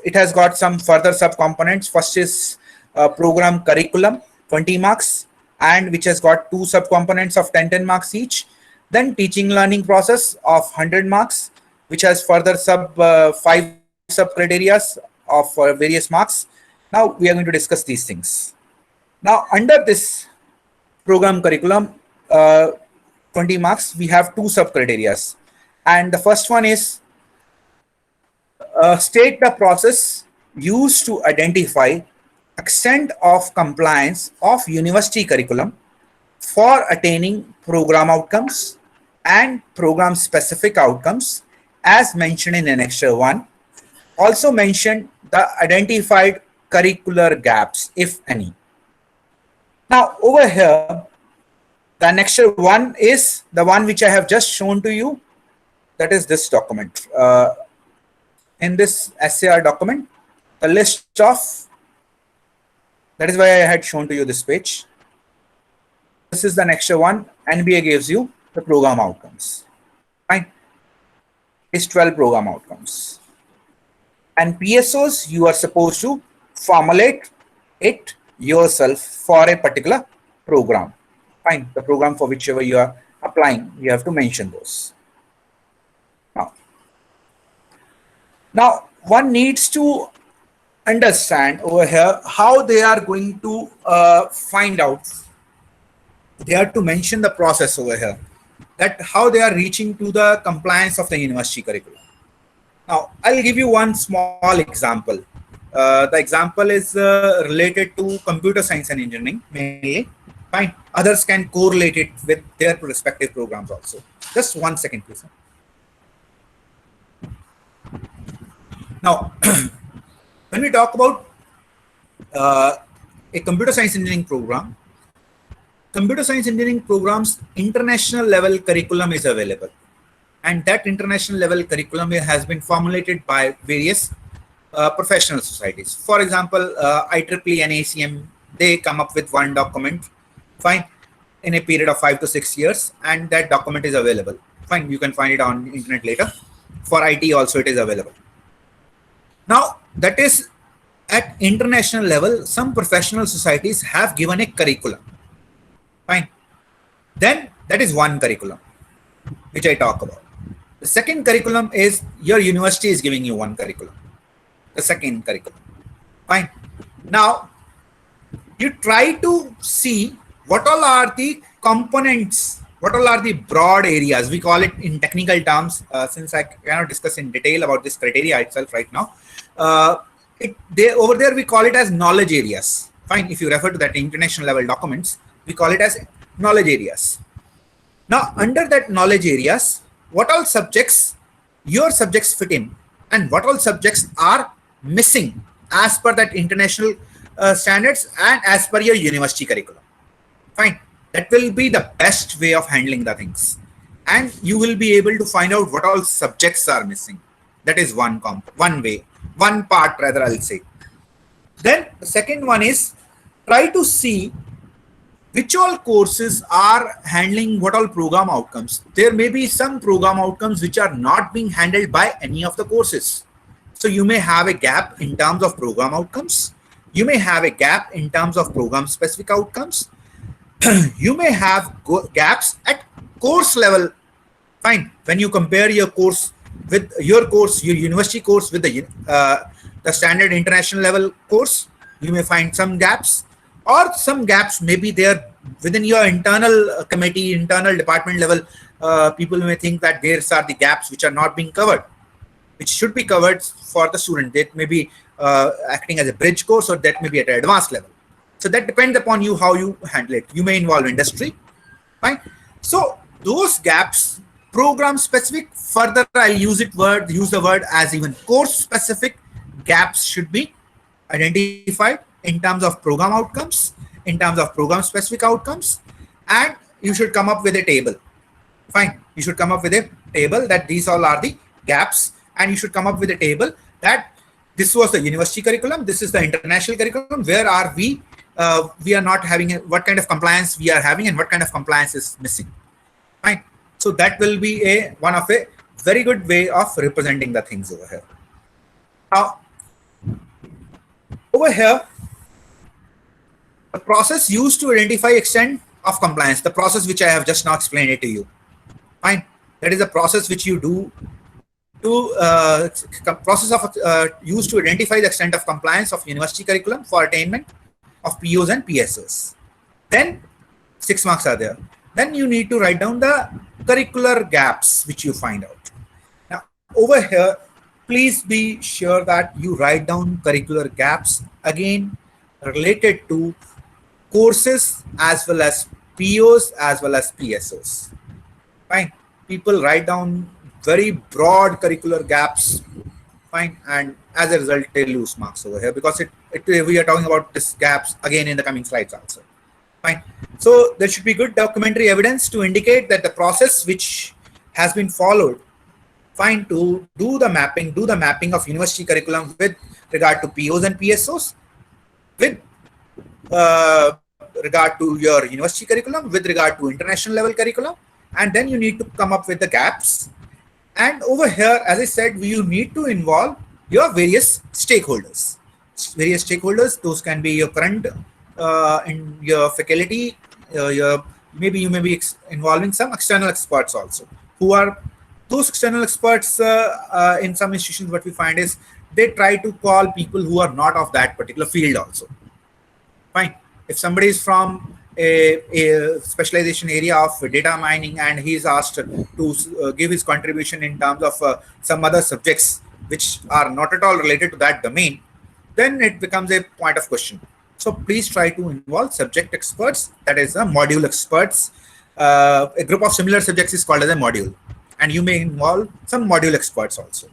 Speaker 2: it has got some further subcomponents. First is program curriculum, 20 marks, and which has got 2 subcomponents of 10 marks each. Then teaching learning process of 100 marks, which has further 5 sub criteria of various marks. Now we are going to discuss these things. Now under this program curriculum, 20 marks, we have 2 sub criteria, and the first one is state the process used to identify extent of compliance of university curriculum for attaining program outcomes and program specific outcomes as mentioned in Annexure 1. Also mention the identified curricular gaps, if any. Now over here, the Annexure 1 is the one which I have just shown to you. That is this document. In this SAR document, the list of, that is why I had shown to you this page. This is the Annexure 1. NBA gives you the program outcomes. Fine. It's 12 program outcomes. And PSOs, you are supposed to formulate it yourself for a particular program. Fine. The program for whichever you are applying, you have to mention those. Now one needs to understand over here how they are going to find out. They have to mention the process over here, that how they are reaching to the compliance of the university curriculum. Now I'll give you one small example. The example is related to computer science and engineering mainly. Fine. Others can correlate it with their respective programs also. Just 1 second, please. Now, when we talk about a computer science engineering program, computer science engineering programs international level curriculum is available, and that international level curriculum has been formulated by various professional societies. For example, IEEE and ACM, they come up with one document, fine, in a period of 5 to 6 years, and that document is available. Fine, you can find it on internet later. For IT also it is available. Now that is at international level, some professional societies have given a curriculum. Fine. Then that is one curriculum which I talk about. The second curriculum is your university is giving you one curriculum. The second curriculum. Fine. Now you try to see what all are the components, what all are the broad areas. We call it in technical terms, since I cannot discuss in detail about this criteria itself right now. Over there we call it as knowledge areas. Fine. If you refer to that international level documents, we call it as knowledge areas. Now under that knowledge areas, what all subjects your subjects fit in, and what all subjects are missing as per that international standards and as per your university curriculum. Fine. That will be the best way of handling the things, and you will be able to find out what all subjects are missing. That is one way, one part rather, I'll say. Then the second one is try to see which all courses are handling what all program outcomes. There may be some program outcomes which are not being handled by any of the courses. So you may have a gap in terms of program outcomes. You may have a gap in terms of program specific outcomes. You may have gaps at course level. Fine. When you compare your course with your university course with the standard international level course, you may find some gaps. or some gaps may be there within your internal committee, internal department level. People may think that these are the gaps which are not being covered, which should be covered for the student. That may be acting as a bridge course, or that may be at an advanced level. So that depends upon you how you handle it. You may involve industry, fine. So those gaps, program specific. Further, I'll use the word as even course specific gaps should be identified in terms of program outcomes, in terms of program specific outcomes, and you should come up with a table. Fine. You should come up with a table that these all are the gaps, and you should come up with a table that this was the university curriculum, this is the international curriculum, where are we are not having what kind of compliance we are having and what kind of compliance is missing. Fine. So that will be one of a very good way of representing the things over here. Now, over here, the process used to identify extent of compliance, the process which I have just now explained it to you. Fine. That is a process which you do to process of used to identify the extent of compliance of university curriculum for attainment of POs and PSOs. Then 6 marks are there. Then you need to write down the curricular gaps which you find out. Now over here, please be sure that you write down curricular gaps again related to courses as well as POs as well as PSOs. Fine. People write down very broad curricular gaps. Fine. And as a result, they lose marks over here because we are talking about these gaps again in the coming slides also. Fine. So there should be good documentary evidence to indicate that the process which has been followed, fine, to do the mapping of university curriculum with regard to POs and PSOs, with regard to your university curriculum, with regard to international level curriculum, and then you need to come up with the gaps. And over here, as I said, you need to involve your various stakeholders. Various stakeholders, those can be your current in your faculty, maybe you may be involving some external experts also. Who are those external experts? In some institutions, what we find is they try to call people who are not of that particular field also. Fine. If somebody is from a specialization area of data mining and he is asked to give his contribution in terms of some other subjects which are not at all related to that domain, then it becomes a point of question. So please try to involve subject experts, that is module experts. A group of similar subjects is called as a module, and you may involve some module experts also.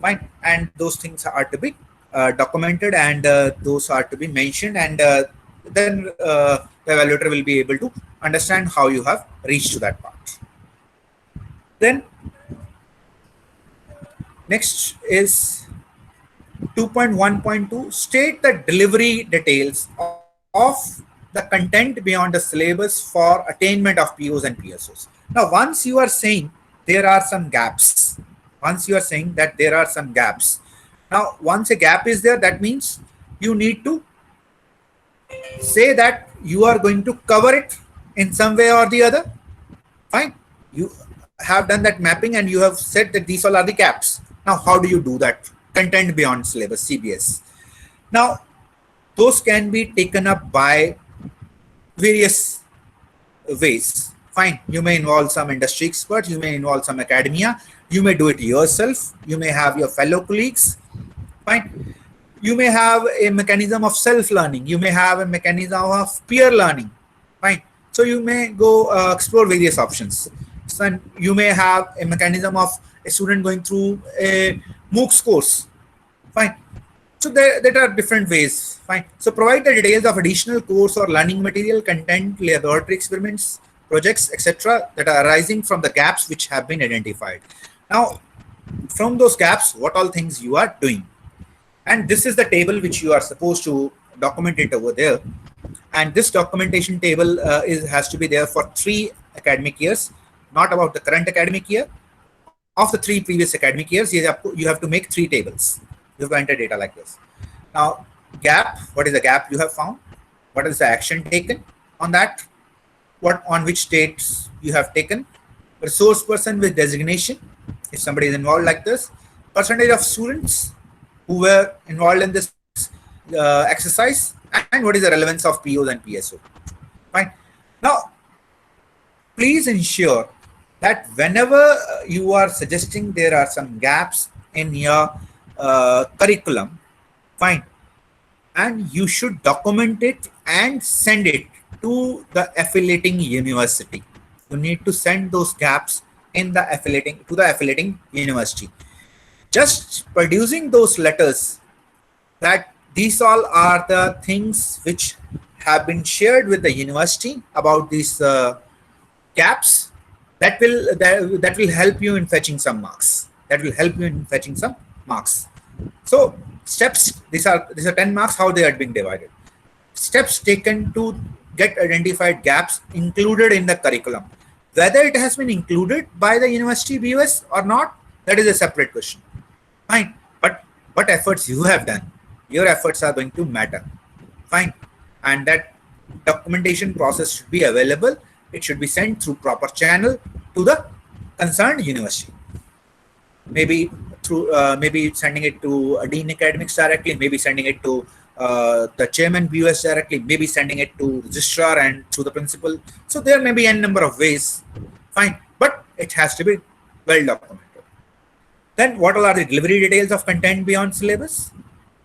Speaker 2: Fine. And those things are to be documented, and those are to be mentioned, and then the evaluator will be able to understand how you have reached to that part. Then next is 2.1.2, state the delivery details of the content beyond the syllabus for attainment of POs and PSOs. Now, once you are saying there are some gaps, now once a gap is there, that means you need to say that you are going to cover it in some way or the other. Fine. You have done that mapping and you have said that these all are the gaps. Now, how do you do that? Content beyond syllabus, CBS. Now, those can be taken up by various ways. Fine. You may involve some industry experts, you may involve some academia, you may do it yourself, you may have your fellow colleagues. Fine. You may have a mechanism of self-learning, you may have a mechanism of peer learning. Fine. So you may go explore various options. So you may have a mechanism of a student going through a MOOCs course. Fine. So there are different ways. Fine. So provide the details of additional course or learning material, content, laboratory experiments, projects, etc. that are arising from the gaps which have been identified. Now, from those gaps, what all things you are doing. And this is the table which you are supposed to document it over there. And this documentation table has to be there for 3 academic years, not about the current academic year. Of the 3 previous academic years, you have to make 3 tables. You have to enter data like this. Now, gap, what is the gap you have found? What is the action taken on that? On which dates you have taken? Resource person with designation, if somebody is involved like this. Percentage of students who were involved in this exercise, and what is the relevance of POs and PSO. Fine. Now, please ensure that whenever you are suggesting there are some gaps in your curriculum, fine, and you should document it and send it to the affiliating university. You need to send those gaps in the affiliating university. Just producing those letters that these all are the things which have been shared with the university about these gaps, that will help you in fetching some marks. So steps, these are 10 marks, how they are being divided. Steps taken to get identified gaps included in the curriculum. Whether it has been included by the university BOS or not, that is a separate question. Fine. But what efforts you have done, your efforts are going to matter. Fine. And that documentation process should be available. It should be sent through proper channel to the concerned university. Maybe through maybe sending it to a dean academics directly, maybe sending it to the chairman BOS directly, maybe sending it to registrar and to the principal. So there may be n number of ways. Fine. But it has to be well documented. Then what are the delivery details of content beyond syllabus?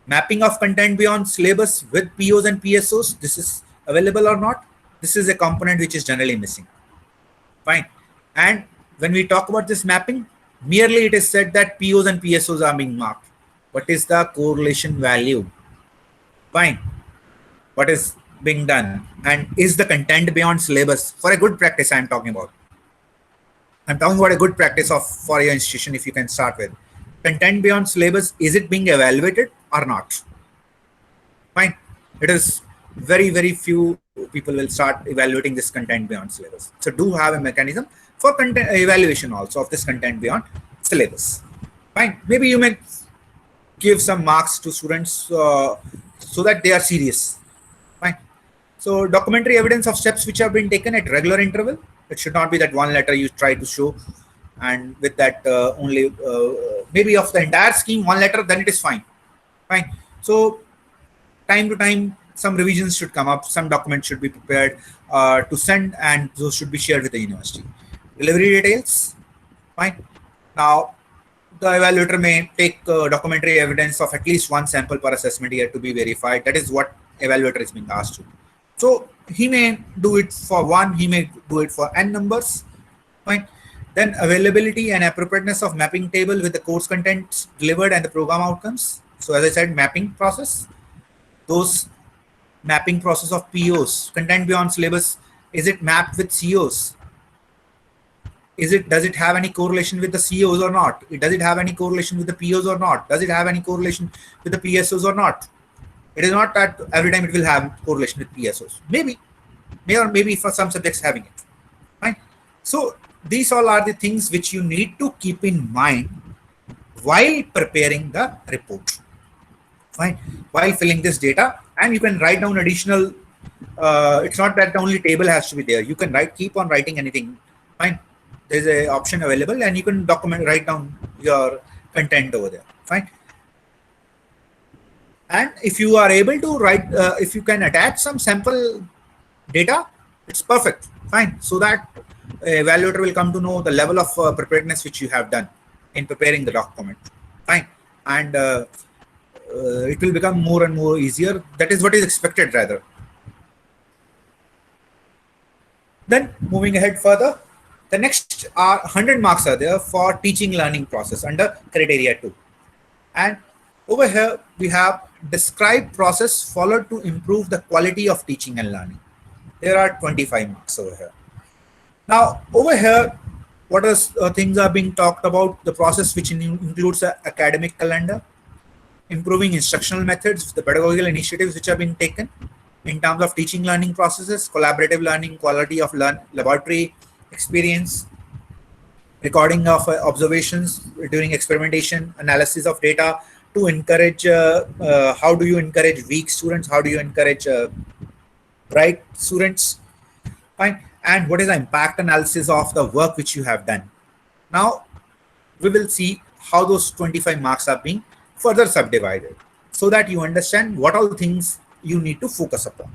Speaker 2: Mapping of content beyond syllabus with POs and PSOs. This is available or not? This is a component which is generally missing. Fine. And when we talk about this mapping, merely it is said that POs and PSOs are being marked. What is the correlation value? Fine. What is being done? And is the content beyond syllabus? For a good practice, I'm talking about. I'm talking about a good practice for your institution, if you can start with. Content beyond syllabus, is it being evaluated or not? Fine. It is very, very few people will start evaluating this content beyond syllabus. So do have a mechanism for content evaluation also of this content beyond syllabus. Fine. Maybe you may give some marks to students so that they are serious. Fine. So documentary evidence of steps which have been taken at regular interval. It should not be that one letter you try to show and with that only maybe of the entire scheme, one letter, then it is fine. Fine. So time to time, some revisions should come up, some documents should be prepared to send, and those should be shared with the university. Delivery details, fine. Now, the evaluator may take documentary evidence of at least one sample per assessment year to be verified. That is what evaluator is being asked to. So he may do it for one, he may do it for n numbers, fine. Then availability and appropriateness of mapping table with the course content delivered and the program outcomes. So as I said, mapping process, those mapping process of POs, content beyond syllabus, is it mapped with COs? Does it have any correlation with the COs or not? Does it have any correlation with the POs or not? Does it have any correlation with the PSOs or not? It is not that every time it will have correlation with PSOs. Maybe for some subjects having it. Right? So these all are the things which you need to keep in mind while preparing the report. Fine. While filling this data, and you can write down additional. It's not that the only table has to be there. You can keep on writing anything. Fine. There's an option available, and you can write down your content over there. Fine. And if you are able to write, if you can attach some sample data, it's perfect. Fine. So that evaluator will come to know the level of preparedness which you have done in preparing the document. Fine. And it will become more and more easier. That is what is expected rather. Then moving ahead further, the next 100 marks are there for teaching learning process under criteria 2. And over here we have describe process followed to improve the quality of teaching and learning. There are 25 marks over here. Now over here, what things are being talked about? The process which includes the academic calendar, improving instructional methods, the pedagogical initiatives which are being taken in terms of teaching learning processes, collaborative learning, quality of laboratory experience, recording of observations during experimentation, analysis of data to encourage, how do you encourage weak students? How do you encourage bright students? Fine. And what is the impact analysis of the work which you have done? Now, we will see how those 25 marks are being further subdivided so that you understand what all things you need to focus upon.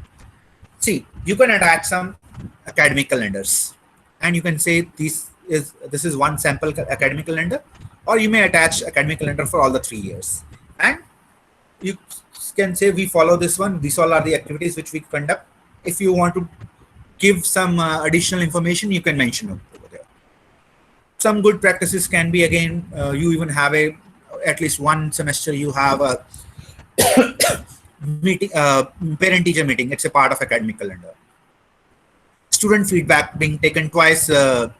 Speaker 2: See, you can attach some academic calendars, and you can say this is one sample academic calendar, or you may attach academic calendar for all the 3 years, and you can say we follow this one. These all are the activities which we conduct. If you want to give some additional information, you can mention it over there. Some good practices can be, again, you even have at least one semester you have a meeting, parent-teacher meeting. It's a part of academic calendar. Student feedback being taken twice in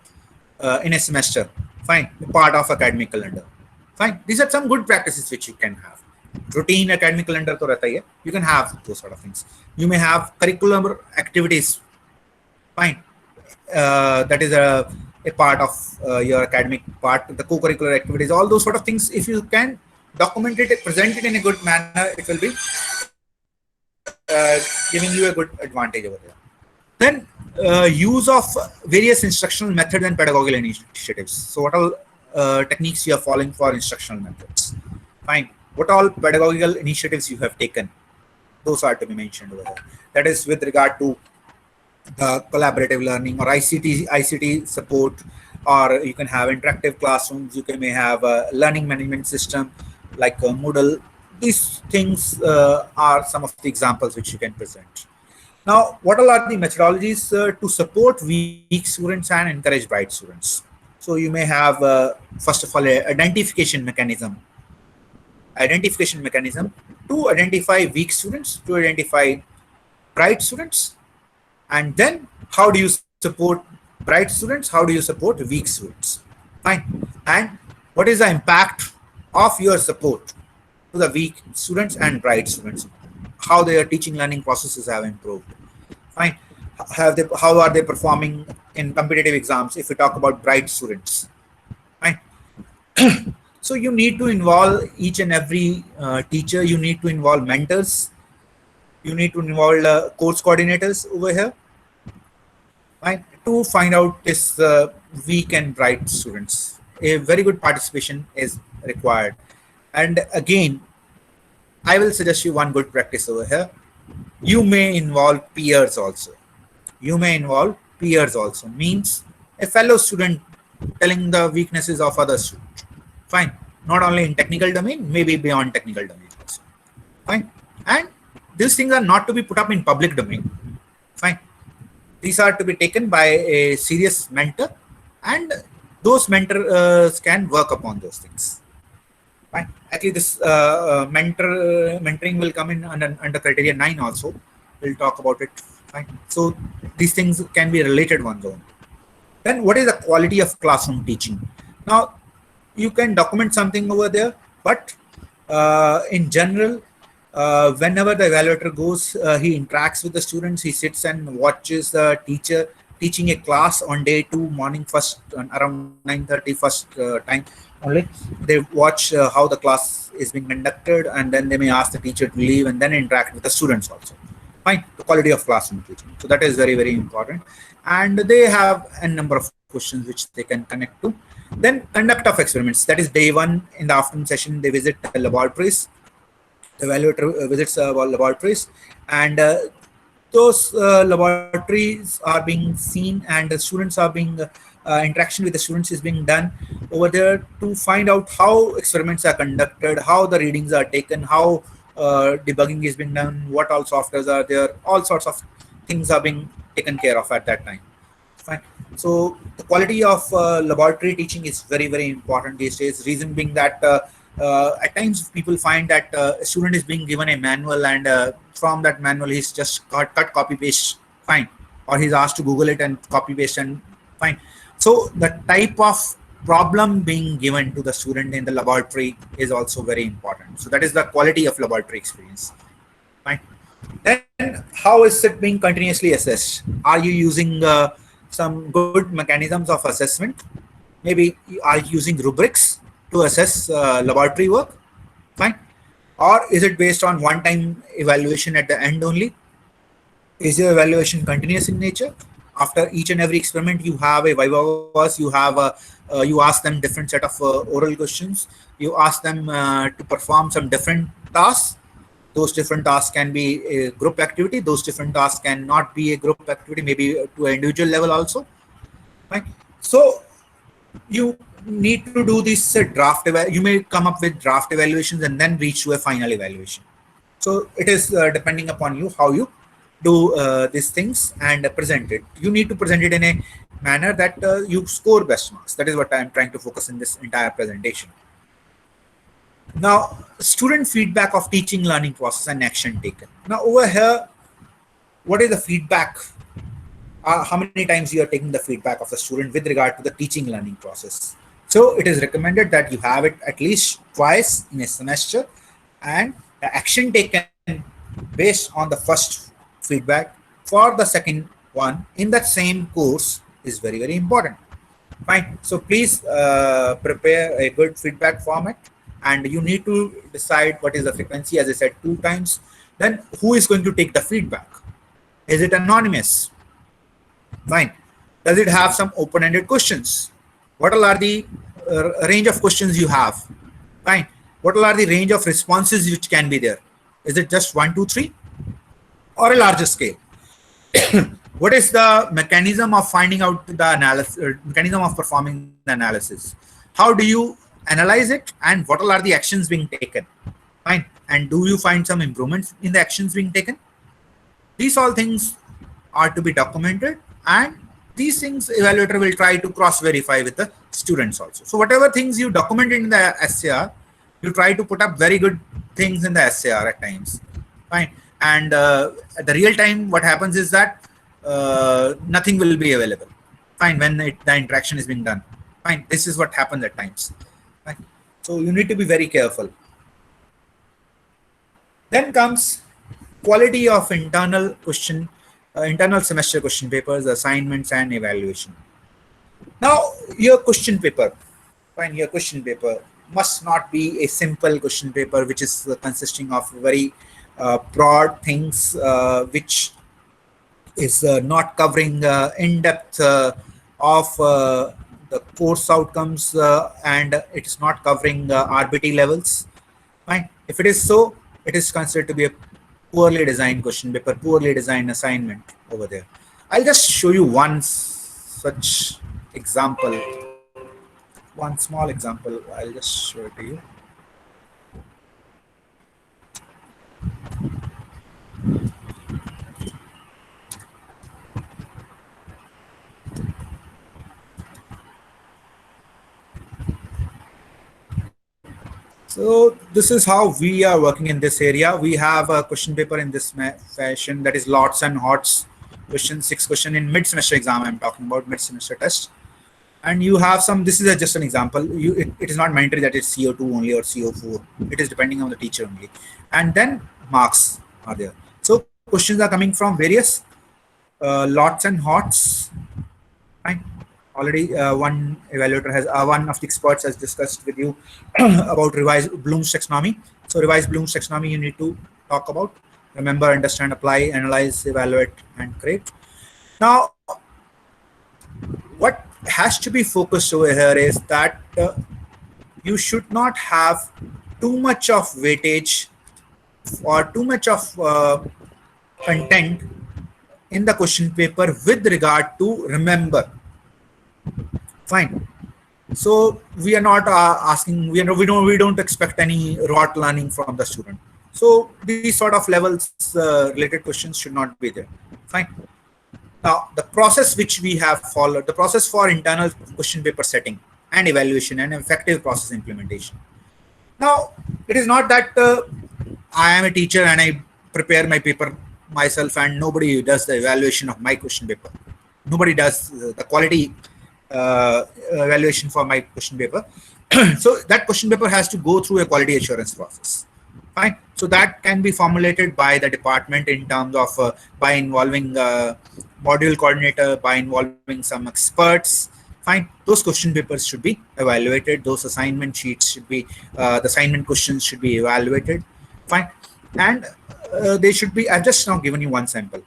Speaker 2: a semester. Fine, part of academic calendar. Fine, these are some good practices which you can have. Routine academic calendar to rehta hai, you can have those sort of things. You may have curriculum activities. Fine, that is a part of your academic part, the co-curricular activities, all those sort of things. If you can document it, present it in a good manner, it will be giving you a good advantage over there. Then use of various instructional methods and pedagogical initiatives. So what all techniques you are following for instructional methods? Fine. What all pedagogical initiatives you have taken? Those are to be mentioned over there. That is with regard to the collaborative learning or ICT support, or you can have interactive classrooms. You may have a learning management system like Moodle. These things are some of the examples which you can present. Now, what all are the methodologies to support weak students and encourage bright students? So you may have, first of all, a identification mechanism to identify weak students, to identify bright students, and then how do you support bright students, how do you support weak students? Fine. And what is the impact of your support to the weak students and bright students? How their teaching learning processes have improved. Fine. How are they performing in competitive exams if we talk about bright students? Fine. So you need to involve each and every teacher. You need to involve mentors. You need to involve course coordinators over here, right, to find out this weak and bright students. A very good participation is required. And again, I will suggest you one good practice over here. You may involve peers also. Means a fellow student telling the weaknesses of other students. Fine. Not only in technical domain, maybe beyond technical domain also. Fine. And these things are not to be put up in public domain. Fine. These are to be taken by a serious mentor, and those mentors can work upon those things. Fine. Actually, this mentoring will come in under criteria 9 also. We'll talk about it. Fine. So these things can be related ones only. Then what is the quality of classroom teaching? Now, you can document something over there, but in general, whenever the evaluator goes, he interacts with the students, he sits and watches the teacher teaching a class on day 2, morning first, around 9:30 first time only. They watch how the class is being conducted, and then they may ask the teacher to leave and then interact with the students also. Fine, the quality of classroom teaching. So that is very, very important. And they have a number of questions which they can connect to. Then conduct of experiments. That is day 1 in the afternoon session, they visit the laboratories. The evaluator visits laboratories, and those laboratories are being seen, and the students are being interaction with the students is being done over there to find out how experiments are conducted, how the readings are taken, how debugging is being done, what all softwares are there, all sorts of things are being taken care of at that time. Fine. So the quality of laboratory teaching is very, very important these days. Reason being that at times people find that a student is being given a manual, and from that manual he's just cut, copy, paste, fine, or he's asked to Google it and copy, paste, and fine. So the type of problem being given to the student in the laboratory is also very important. So that is the quality of laboratory experience. Fine. Then how is it being continuously assessed? Are you using some good mechanisms of assessment? Maybe are you using rubrics to assess laboratory work? Fine. Or is it based on one-time evaluation at the end only? Is your evaluation continuous in nature? After each and every experiment, you have a viva, you have you ask them different set of oral questions. You ask them to perform some different tasks. Those different tasks can be a group activity. Those different tasks can not be a group activity, maybe to an individual level also. Right? So you need to do this draft. You may come up with draft evaluations and then reach to a final evaluation. So it is depending upon you how you do these things and present it. You need to present it in a manner that you score best marks. That is what I am trying to focus in this entire presentation. Now, student feedback of teaching learning process and action taken. Now over here, what is the feedback? How many times you are taking the feedback of the student with regard to the teaching learning process? So it is recommended that you have it at least twice in a semester, and the action taken based on the first feedback for the second one in that same course is very, very important. Fine. So please prepare a good feedback format, and you need to decide what is the frequency, as I said, 2 times. Then who is going to take the feedback? Is it anonymous? Fine. Does it have some open-ended questions? What all are the range of questions you have? Fine. What all are the range of responses which can be there? Is it just 1, 2, 3, or a larger scale? What is the mechanism of finding out the analysis, mechanism of performing the analysis? How do you analyze it, and what all are the actions being taken? Fine. And do you find some improvements in the actions being taken? These all things are to be documented, and these things evaluator will try to cross verify with the students also. So whatever things you document in the SCR, you try to put up very good things in the SCR at times. Fine. And at the real time, what happens is that nothing will be available. Fine. When the interaction is being done. Fine. This is what happens at times. Fine. So you need to be very careful. Then comes quality of internal semester question papers, assignments, and evaluation. Now, your question paper, fine, your question paper must not be a simple question paper which is consisting of very broad things which is not covering in-depth of the course outcomes, and it is not covering RBT levels. Fine. If it is so, it is considered to be a poorly designed question paper, poorly designed assignment over there. I'll just show you one such example, one small example. I'll just show it to you. So this is how we are working in this area. We have a question paper in this fashion, that is lots and hots question, 6 question in mid-semester exam. I'm talking about mid-semester test. And you have some, this is just an example. It is not mandatory that it's CO2 only or CO4. It is depending on the teacher only. And then marks are there. So questions are coming from various lots and hots. Fine. Already one evaluator has, one of the experts has discussed with you about revised Bloom's taxonomy. So revised Bloom's taxonomy you need to talk about. Remember, understand, apply, analyze, evaluate, and create. Now, what has to be focused over here is that you should not have too much of weightage or too much of content in the question paper with regard to remember. Fine. So we are not asking, we don't expect any rote learning from the student. So these sort of levels related questions should not be there. Fine. Now the process which we have followed, the process for internal question paper setting and evaluation and effective process implementation. Now it is not that I am a teacher and I prepare my paper myself and nobody does the evaluation of my question paper. Nobody does the quality evaluation for my question paper. So that question paper has to go through a quality assurance process. Fine. So that can be formulated by the department in terms of by involving module coordinator, by involving some experts. Fine. Those question papers should be evaluated. Those assignment sheets should be, the assignment questions should be evaluated. Fine. And they should be, I've just now given you one sample.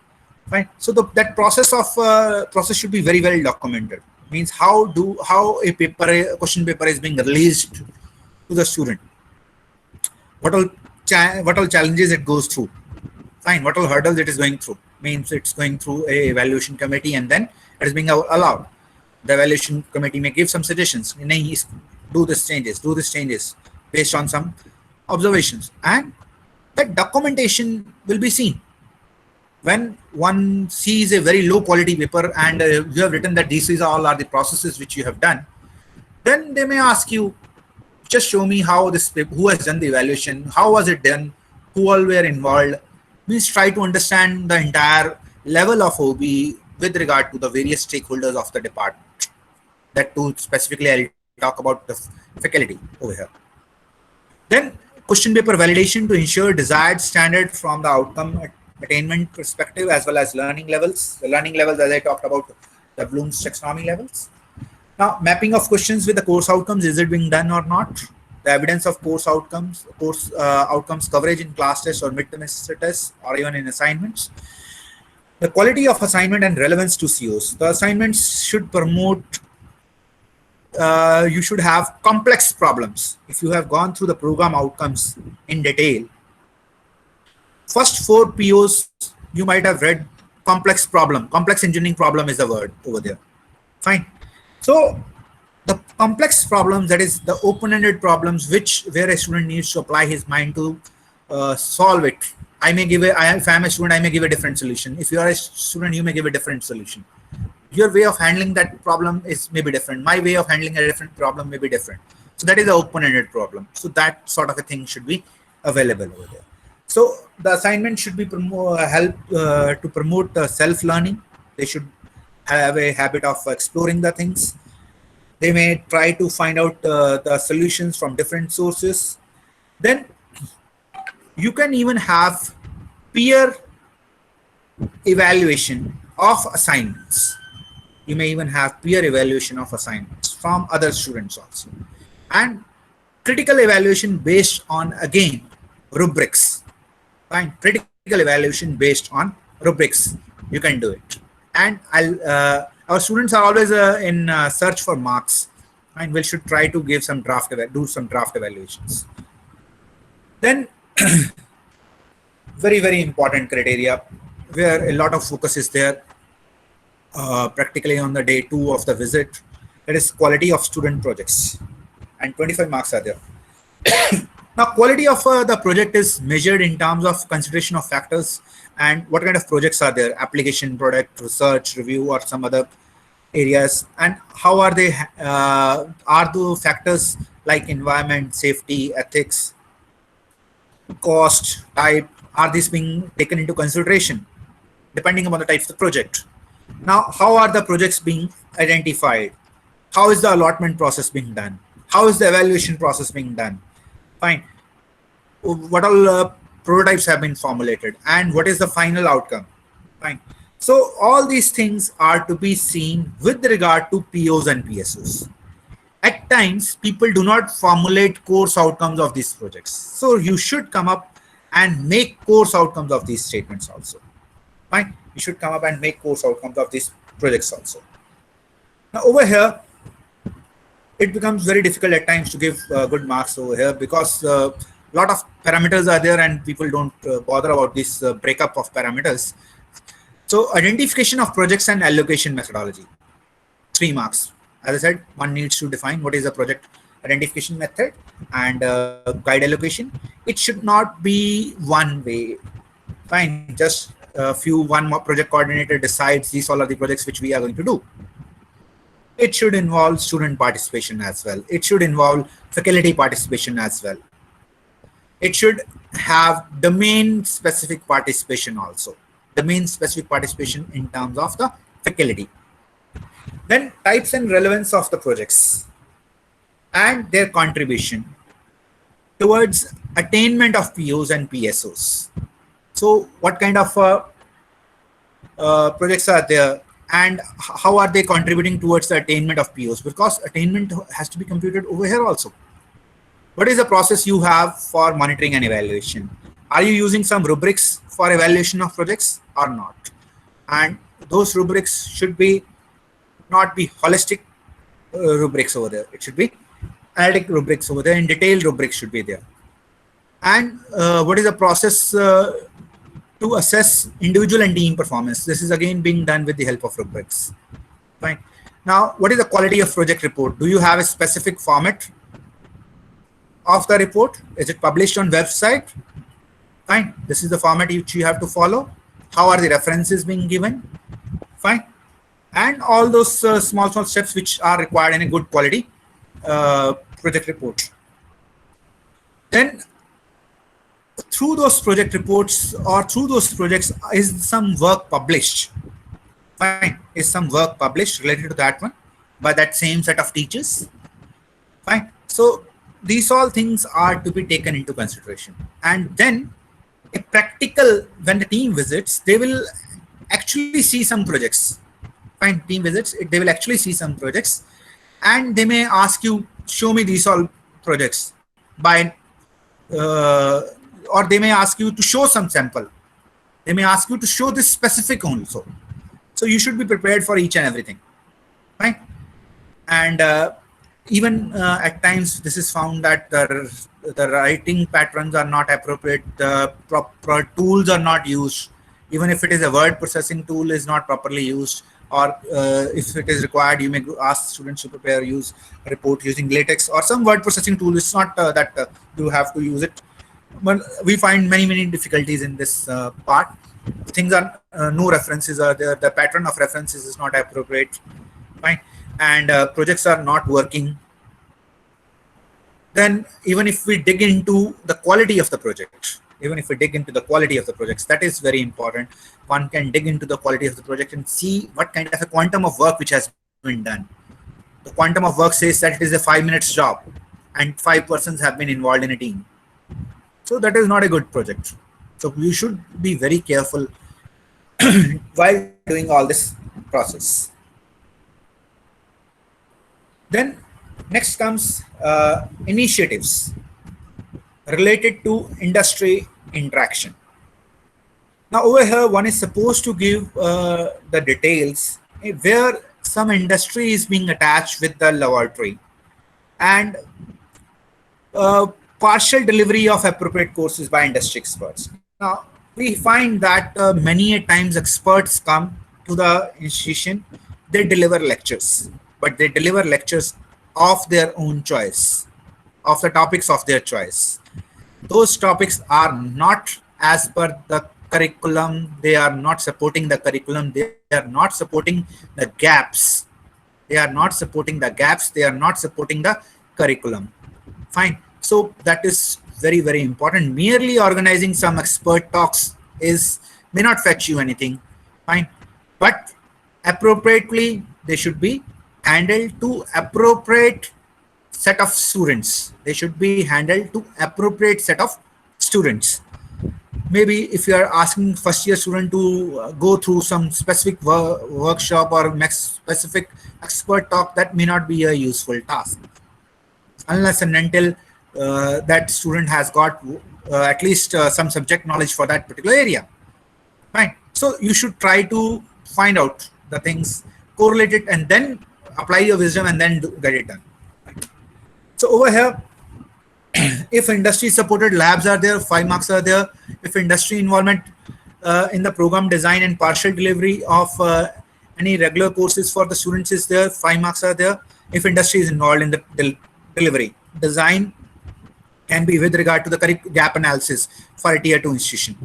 Speaker 2: Fine. So that process should be very well documented. Means how a question paper is being released to the student. What all what all challenges it goes through. Fine, what all hurdles it is going through. Means it's going through a evaluation committee and then it is being allowed. The evaluation committee may give some suggestions. Do this changes based on some observations, and that documentation will be seen. When one sees a very low quality paper and you have written that these all are the processes which you have done, then they may ask you, just show me how this paper, who has done the evaluation, how was it done, who all were involved. Means try to understand the entire level of OB with regard to the various stakeholders of the department. That too, specifically, I'll talk about the faculty over here. Then question paper validation to ensure desired standard from the outcome attainment perspective, as well as learning levels. The learning levels, as I talked about, the Bloom's taxonomy levels. Now, mapping of questions with the course outcomes, is it being done or not? The evidence of course outcomes coverage in class tests or midterm tests or even in assignments. The quality of assignment and relevance to COs. The assignments should promote, you should have complex problems. If you have gone through the program outcomes in detail, first 4 POs, you might have read complex problem. Complex engineering problem is the word over there. Fine. So the complex problems, that is the open-ended problems, where a student needs to apply his mind to solve it. If I'm a student, I may give a different solution. If you are a student, you may give a different solution. Your way of handling that problem is maybe different. My way of handling a different problem may be different. So that is the open-ended problem. So that sort of a thing should be available over there. So the assignment should be help to promote self-learning. They should have a habit of exploring the things. They may try to find out the solutions from different sources. Then you can even have peer evaluation of assignments. You may even have peer evaluation of assignments from other students also. And critical evaluation based on, again, rubrics. Fine. Critical evaluation based on rubrics. You can do it. And our students are always in search for marks, and we should try to give some do some draft evaluations. Then very, very important criteria where a lot of focus is there practically on the day 2 of the visit. That is quality of student projects, and 25 marks are there. Now, quality of the project is measured in terms of consideration of factors and what kind of projects are there, application, product, research, review, or some other areas, and how are they, are the factors like environment, safety, ethics, cost, type, are these being taken into consideration depending upon the type of the project? Now, how are the projects being identified? How is the allotment process being done? How is the evaluation process being done? Fine. What all prototypes have been formulated, and what is the final outcome? Fine. So all these things are to be seen with regard to POs and PSOs. At times, people do not formulate course outcomes of these projects. So you should come up and make course outcomes of these statements also. Fine. You should come up and make course outcomes of these projects also. Now over here, it becomes very difficult at times to give good marks over here, because a lot of parameters are there and people don't bother about this breakup of parameters. So identification of projects and allocation methodology, 3 marks. As I said, one needs to define what is the project identification method and guide allocation. It should not be one way. Fine, just one more project coordinator decides these all are the projects which we are going to do. It should involve student participation as well. It should involve faculty participation as well. It should have domain specific participation also. Domain specific participation in terms of the faculty. Then types and relevance of the projects and their contribution towards attainment of POs and PSOs. So what kind of projects are there, and how are they contributing towards the attainment of POs? Because attainment has to be computed over here also. What is the process you have for monitoring and evaluation? Are you using some rubrics for evaluation of projects or not? And those rubrics should not be holistic rubrics over there. It should be analytic rubrics over there, and detailed rubrics should be there.
Speaker 6: And what is the process to assess individual and team performance? This is again being done with the help of rubrics. Fine. Now, what is the quality of project report? Do you have a specific format of the report? Is it published on website? Fine. This is the format which you have to follow. How are the references being given? Fine. And all those small steps which are required in a good quality project report. Then through those project reports or through those projects, is some work published? Fine. Is some work published related to that one by that same set of teachers? Fine. So these all things are to be taken into consideration. And then a practical, when the team visits, they will actually see some projects. Fine. Team visits, they will actually see some projects, and they may ask you, show me these all projects by or they may ask you to show some sample. They may ask you to show this specific also. So you should be prepared for each and everything. Right? And even at times this is found that the writing patterns are not appropriate, the proper tools are not used. Even if it is a word processing tool is not properly used, or if it is required, you may ask students to prepare, use a report using LaTeX or some word processing tool. It's not that you have to use it. But we find many difficulties in this part. Things are no references are there. The pattern of references is not appropriate, right? And projects are not working. Then even if we dig into the quality of the project, that is very important. One can dig into the quality of the project and see what kind of a quantum of work which has been done. The quantum of work says that it is a 5 minutes job and 5 persons have been involved in a team. So that is not a good project. So you should be very careful while doing all this process. Then next comes initiatives related to industry interaction. Now over here, one is supposed to give the details where some industry is being attached with the laboratory, and partial delivery of appropriate courses by industry experts. Now, we find that many a times experts come to the institution, they deliver lectures, but they deliver lectures of their own choice, of the topics of their choice. Those topics are not as per the curriculum, they are not supporting the curriculum, they are not supporting the gaps. They are not supporting the curriculum. Fine. So that is very important. Merely organizing some expert talks may not fetch you anything. Fine. But appropriately, they should be handled to appropriate set of students. Maybe if you are asking first year student to go through some specific workshop or specific expert talk, that may not be a useful task unless and until that student has got at least some subject knowledge for that particular area. Fine. So you should try to find out the things, correlate it, and then apply your wisdom and then get it done. So over here, if industry supported labs are there, 5 marks are there. If industry involvement in the program design and partial delivery of any regular courses for the students is there, 5 marks are there. If industry is involved in the delivery, design can be with regard to the gap analysis for a tier 2 institution.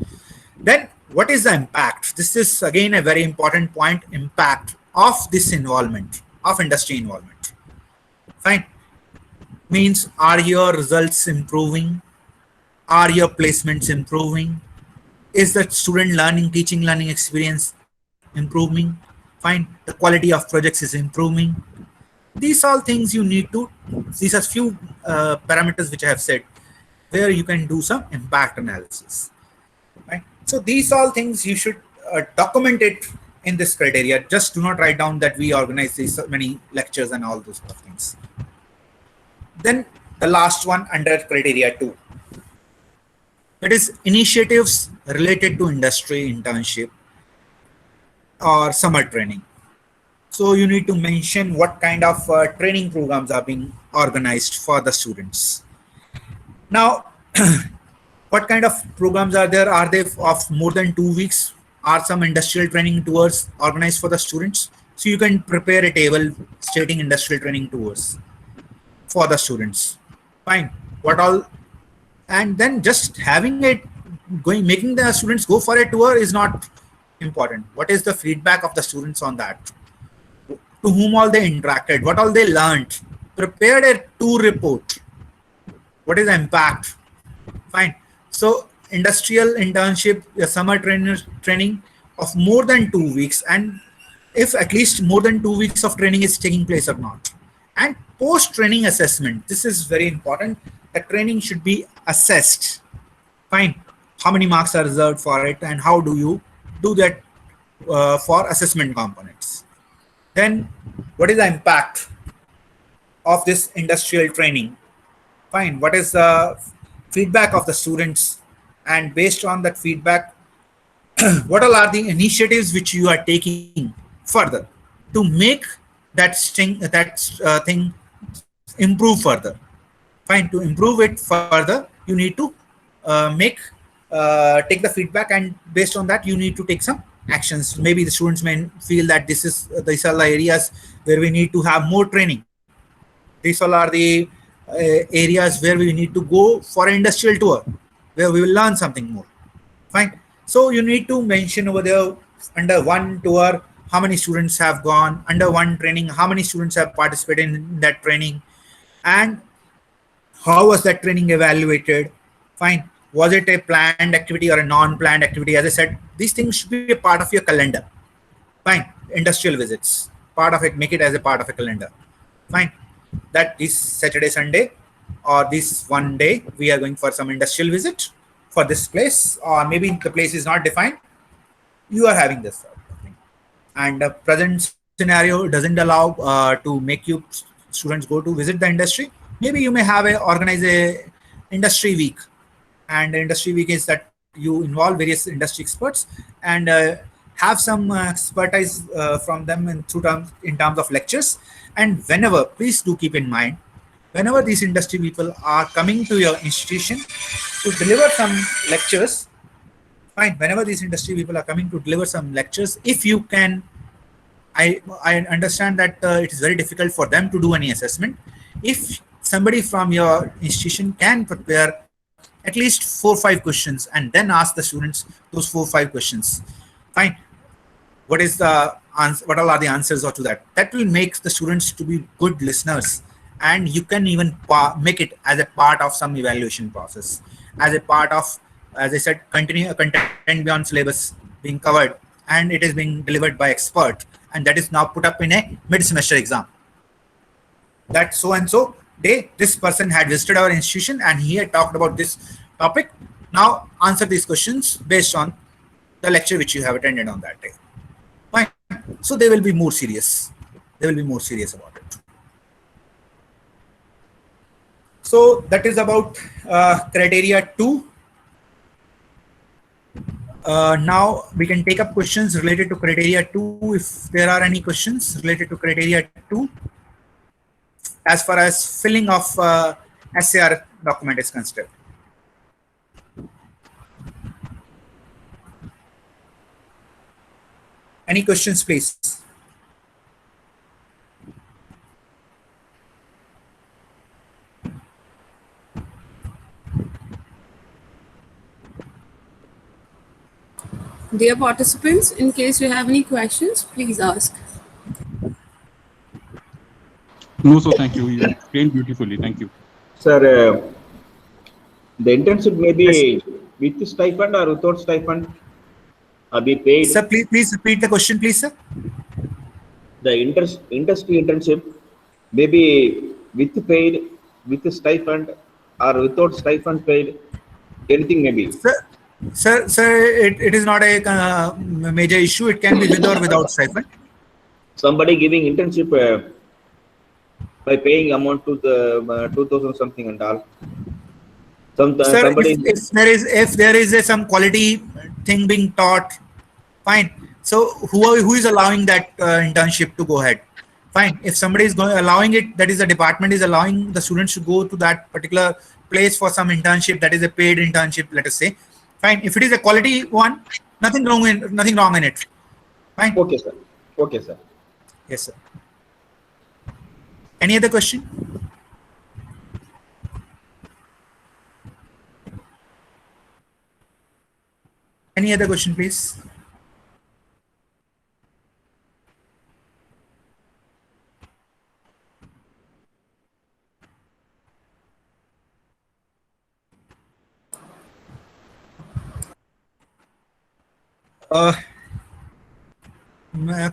Speaker 6: Then what is the impact? This is again a very important point, impact of this involvement, of industry involvement. Fine. Means, are your results improving? Are your placements improving? Is the student teaching learning experience improving? Fine. The quality of projects is improving. These all things you need to, these are few parameters which I have said, where you can do some impact analysis. Right? So these all things you should document it in this criteria. Just do not write down that we organize these many lectures and all those things. Then the last one under criteria 2. It is initiatives related to industry internship or summer training. So you need to mention what kind of training programs are being organized for the students. Now, What kind of programs are there? Are they of more than 2 weeks? Are some industrial training tours organized for the students? So you can prepare a table stating industrial training tours for the students. Fine. What all? And then just having it making the students go for a tour is not important. What is the feedback of the students on that? To whom all they interacted? What all they learned? Prepared a tour report. What is the impact? Fine. So industrial internship, a summer training of more than 2 weeks, and if at least more than 2 weeks of training is taking place or not. And post-training assessment. This is very important. The training should be assessed. Fine. How many marks are reserved for it, and how do you do that for assessment components? Then what is the impact of this industrial training? Fine. What is the feedback of the students? And based on that feedback, what all are the initiatives which you are taking further to make that thing improve further? Fine. To improve it further, you need to take the feedback, and based on that, you need to take some actions. Maybe the students may feel that these are the areas where we need to have more training. These all are the areas where we need to go for an industrial tour, where we will learn something more. Fine. So you need to mention over there, under one tour, how many students have gone, under one training, how many students have participated in that training, and how was that training evaluated. Fine. Was it a planned activity or a non-planned activity? As I said, these things should be a part of your calendar. Fine. Industrial visits, part of it, make it as a part of a calendar. Fine. That this Saturday, Sunday, or this one day, we are going for some industrial visit for this place, or maybe the place is not defined. You are having this sort of thing. And the present scenario doesn't allow to make you students go to visit the industry. Maybe you may have organize a industry week, and the industry week is that you involve various industry experts and have some expertise from them in terms of lectures. And whenever, please do keep in mind, whenever these industry people are coming to your institution to deliver some lectures, fine, whenever these industry people are coming to deliver some lectures, if you can, I understand that it is very difficult for them to do any assessment. If somebody from your institution can prepare at least 4 or 5 questions and then ask the students those 4 or 5 questions, fine. What is the answer? What all are the answers to that? That will make the students to be good listeners, and you can even make it as a part of some evaluation process, as a part of, as I said, content beyond syllabus being covered, and it is being delivered by expert, and that is now put up in a mid-semester exam. That so and so day, this person had visited our institution and he had talked about this topic. Now answer these questions based on the lecture which you have attended on that day. Fine. So they will be more serious. They will be more serious about it. So that is about criteria 2. Now we can take up questions related to criteria 2 if there are any questions related to criteria 2 as far as filling of SAR document is concerned. Any questions, please?
Speaker 1: Dear participants, in case you have any questions, please ask.
Speaker 4: No, so thank you. You explained beautifully. Thank you.
Speaker 5: Sir, the internship may be with stipend or without stipend, or be paid.
Speaker 6: Sir, please repeat the question, please, sir.
Speaker 5: The industry internship may be with paid, with stipend, or without stipend paid. Anything may be.
Speaker 6: Sir, it is not a major issue. It can be with or without stipend.
Speaker 5: Somebody giving internship by paying amount to the 2,000 something and all.
Speaker 6: Sir,
Speaker 5: Somebody.
Speaker 6: if there is some quality thing being taught, fine. So who is allowing that internship to go ahead? Fine. If somebody is going allowing it, that is the department is allowing the students to go to that particular place for some internship, that is a paid internship, let us say. Fine. If it is a quality one, nothing wrong in it. Fine.
Speaker 5: Okay, sir. Okay, sir.
Speaker 6: Yes, sir. Any other question? Any other question, please?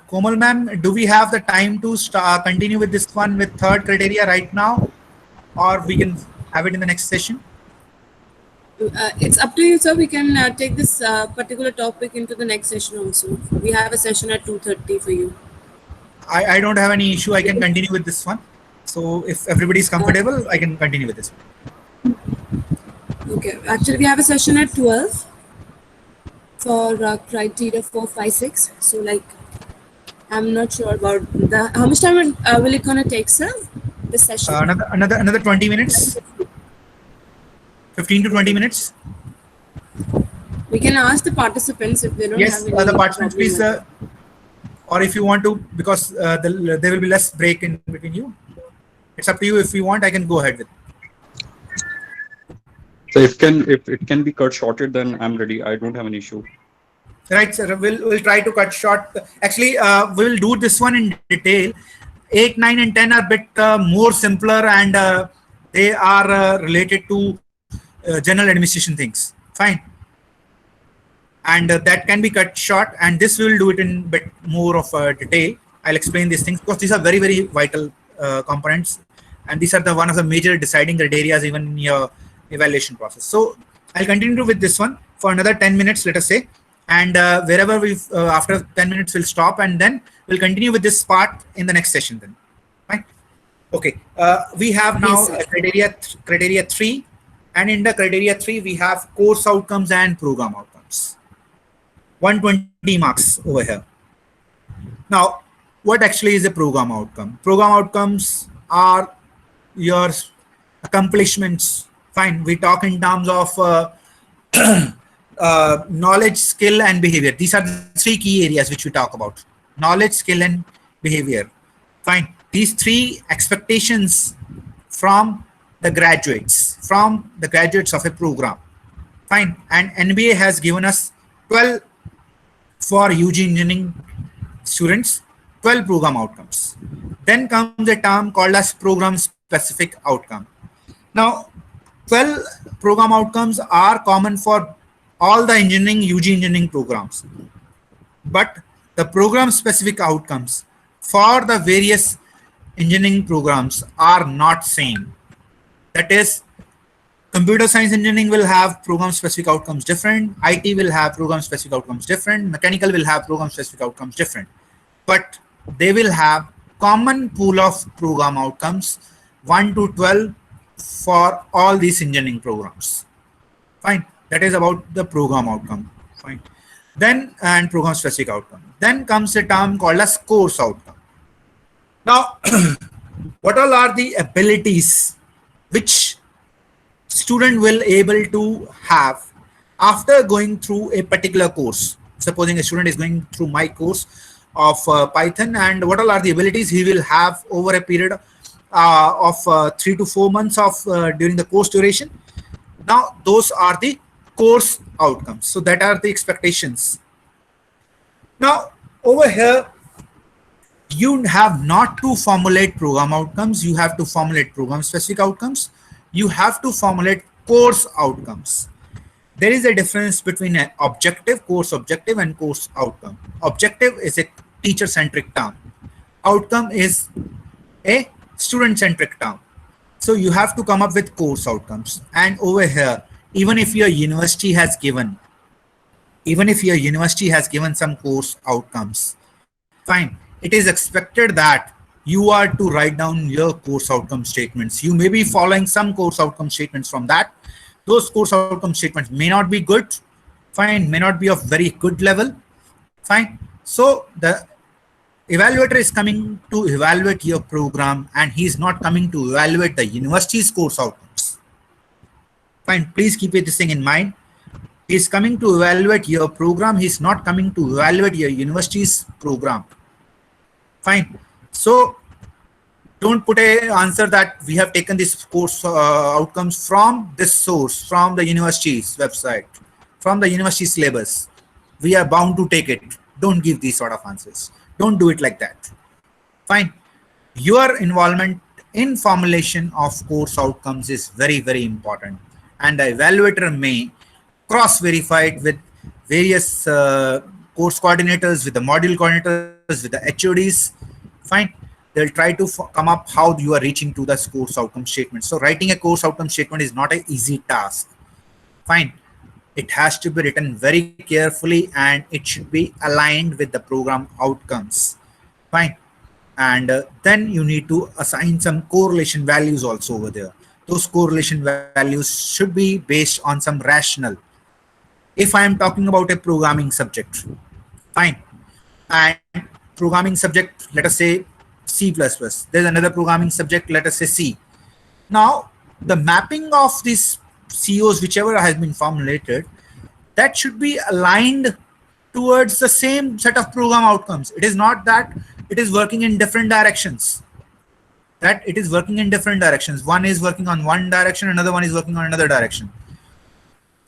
Speaker 6: Komal ma'am, do we have the time to continue with this one with third criteria right now, or we can have it in the next session?
Speaker 1: It's up to you, sir. We can take this particular topic into the next session also. We have a session at 2:30 for you.
Speaker 6: I don't have any issue. I can continue with this one. So if everybody is comfortable, I can continue with this one.
Speaker 1: Okay. Actually, we have a session at 12 for criteria 4, 5, 6. So, like, I'm not sure about the how much time will it gonna take, sir? This session.
Speaker 6: Another 20 minutes. 15 to 20 minutes.
Speaker 1: We can ask the participants if they don't
Speaker 6: Yes,
Speaker 1: have any
Speaker 6: the participants,
Speaker 1: problem
Speaker 6: please,
Speaker 1: with-
Speaker 6: or if you want to, because there will be less break in between you. It's up to you. If you want, I can go ahead with.
Speaker 4: So if it can be cut shorter, then I'm ready. I don't have an issue.
Speaker 6: Right, sir. We'll try to cut short. Actually, we will do this one in detail. 8, 9, and 10 are a bit more simpler, and they are related to general administration things. Fine. And that can be cut short, and this we will do it in bit more of detail. I'll explain these things because these are very, very vital components, and these are the one of the major deciding criteria even in your evaluation process. So I'll continue with this one for another 10 minutes, let us say, and wherever we after 10 minutes we'll stop, and then we'll continue with this part in the next session then. Fine. Okay. We have now
Speaker 1: Yes, sir.
Speaker 6: criteria 3, and in the criteria 3 we have course outcomes and program outcomes. 120 marks over here. Now, what actually is a program outcome? Program outcomes are your accomplishments. Fine. We talk in terms of knowledge, skill, and behavior. These are the 3 key areas which we talk about: knowledge, skill, and behavior. Fine. These 3 expectations from the graduates of a program. Fine. And NBA has given us 12 for UG engineering students, 12 program outcomes. Then comes a term called as program specific outcome. Now, 12 program outcomes are common for all the UG engineering programs, but the program specific outcomes for the various engineering programs are not same. That is, computer science engineering will have program specific outcomes different, IT will have program specific outcomes different, mechanical will have program specific outcomes different, but they will have common pool of program outcomes 1 to 12 for all these engineering programs. Fine. That is about the program outcome. Fine. Then, and program specific outcome. Then comes a term called as course outcome. Now, what all are the abilities which student will able to have after going through a particular course? Supposing a student is going through my course of Python, and what all are the abilities he will have over a period of 3 to 4 months of during the course duration. Now, those are the course outcomes. So that are the expectations. Now, over here, you have not to formulate program outcomes. You have to formulate program specific outcomes. You have to formulate course outcomes. There is a difference between an objective, course objective, and course outcome. Objective is a teacher-centric term. Outcome is a student-centric term. So you have to come up with course outcomes. And over here, even if your university has given some course outcomes, fine, it is expected that you are to write down your course outcome statements. You may be following some course outcome statements from that. Those course outcome statements may not be good, fine, may not be of very good level, fine. So evaluator is coming to evaluate your program and he is not coming to evaluate the university's course outcomes. Fine, please keep this thing in mind. He is coming to evaluate your program. He is not coming to evaluate your university's program. Fine. So don't put a answer that we have taken this course outcomes from this source, from the university's website, from the university syllabus. We are bound to take it. Don't give these sort of answers. Don't do it like that. Fine. Your involvement in formulation of course outcomes is very, very important. And the evaluator may cross-verify it with various course coordinators, with the module coordinators, with the HODs. Fine. They'll try to come up how you are reaching to the course outcome statement. So writing a course outcome statement is not an easy task. Fine. It has to be written very carefully and it should be aligned with the program outcomes. Fine. And then you need to assign some correlation values also over there. Those correlation values should be based on some rationale. If I am talking about a programming subject, fine. And programming subject, let us say C++. There's another programming subject, let us say C. Now, the mapping of these COs, whichever has been formulated, that should be aligned towards the same set of program outcomes. It is not that it is working in different directions. That it is working in different directions. One is working on one direction, another one is working on another direction.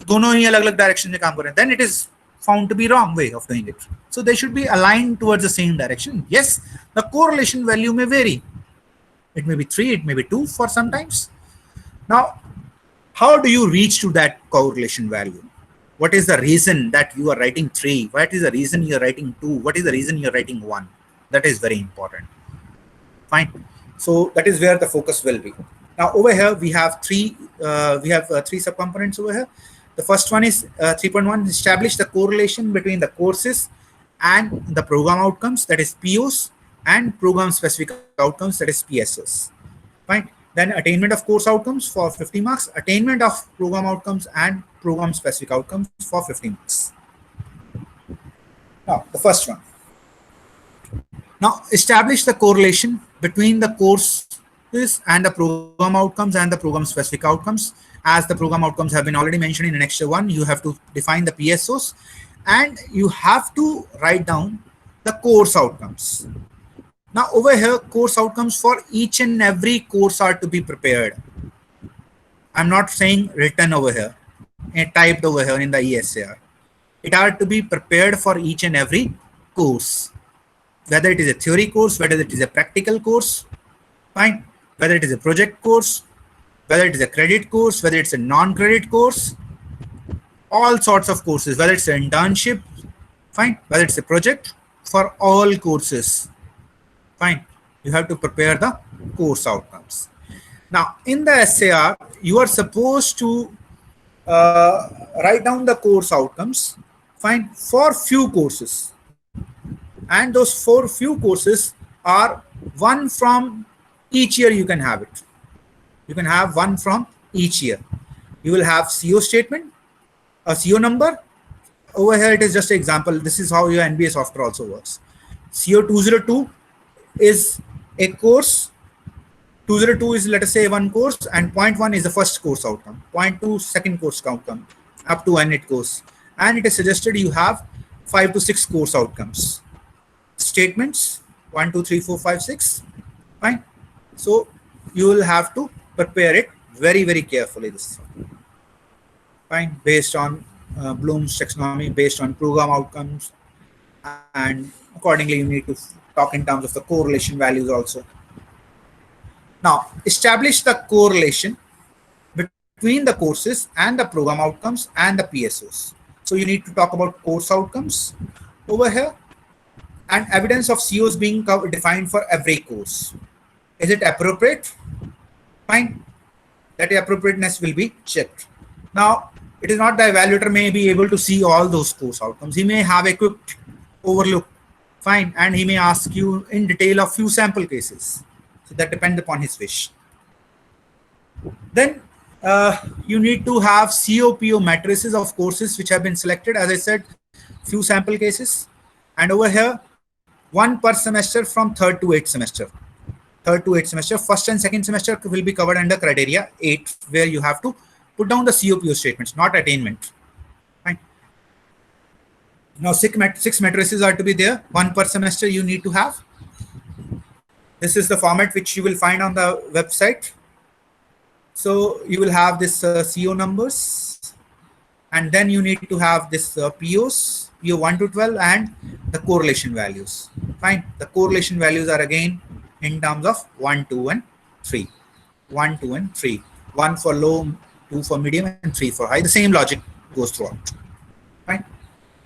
Speaker 6: दोनों ही अलग-अलग direction में काम कर रहे हैं. Then it is found to be wrong way of doing it. So they should be aligned towards the same direction. Yes, the correlation value may vary. It may be 3, it may be 2 for sometimes. Now, how do you reach to that correlation value? What is the reason that you are writing 3? What is the reason you are writing 2? What is the reason you are writing 1? That is very important. Fine. So that is where the focus will be. Now over here we have three subcomponents over here. The first one is 3.1, establish the correlation between the courses and the program outcomes, that is POs, and program specific outcomes, that is PSOs. Fine. Then attainment of course outcomes for 50 marks, attainment of program outcomes and program specific outcomes for 50 marks. Now the first one. Now establish the correlation between the courses and the program outcomes and the program specific outcomes. As the program outcomes have been already mentioned in Annexure 1, you have to define the PSOs and you have to write down the course outcomes. Now over here, course outcomes for each and every course are to be prepared. I'm not saying written over here and typed over here in the ESAR. It are to be prepared for each and every course. Whether it is a theory course, whether it is a practical course, fine. Whether it is a project course, whether it is a credit course, whether it's a non-credit course, all sorts of courses, whether it's an internship, fine. Whether it's a project, for all courses, fine. You have to prepare the course outcomes. Now, in the SAR, you are supposed to write down the course outcomes, fine, for few courses. And those few courses are one from each year you can have it. You can have one from each year. You will have CO statement, a CO number. Over here, it is just an example. This is how your NBA software also works. CO 202 is a course. 202 is, let us say, one course, and 0.1 is the first course outcome. 0.2 second course outcome, up to when it goes. And it is suggested you have 5 to 6 course outcomes. Statements 1, 2, 3, 4, 5, 6. Fine. So you will have to prepare it very, very carefully. This fine, based on Bloom's taxonomy, based on program outcomes, and accordingly you need to talk in terms of the correlation values also. Now establish the correlation between the courses and the program outcomes and the PSOs. So you need to talk about course outcomes over here and evidence of COs being defined for every course. Is it appropriate? Fine. That appropriateness will be checked. Now, it is not the evaluator may be able to see all those course outcomes. He may have a quick overlook. Fine. And he may ask you in detail a few sample cases. So that depends upon his wish. Then you need to have COPO matrices of courses which have been selected. As I said, few sample cases. And over here, one per semester from third to eighth semester. Third to eighth semester, first and second semester will be covered under criteria 8, where you have to put down the COPO statements, not attainment. Fine. Now six matrices are to be there, one per semester you need to have. This is the format which you will find on the website. So you will have this CO numbers, and then you need to have this POs, PO 1 to 12, and the correlation values. Fine. The correlation values are again in terms of 1, 2, and 3. 1, 2, and 3. 1 for low, 2 for medium, and 3 for high. The same logic goes throughout. Right?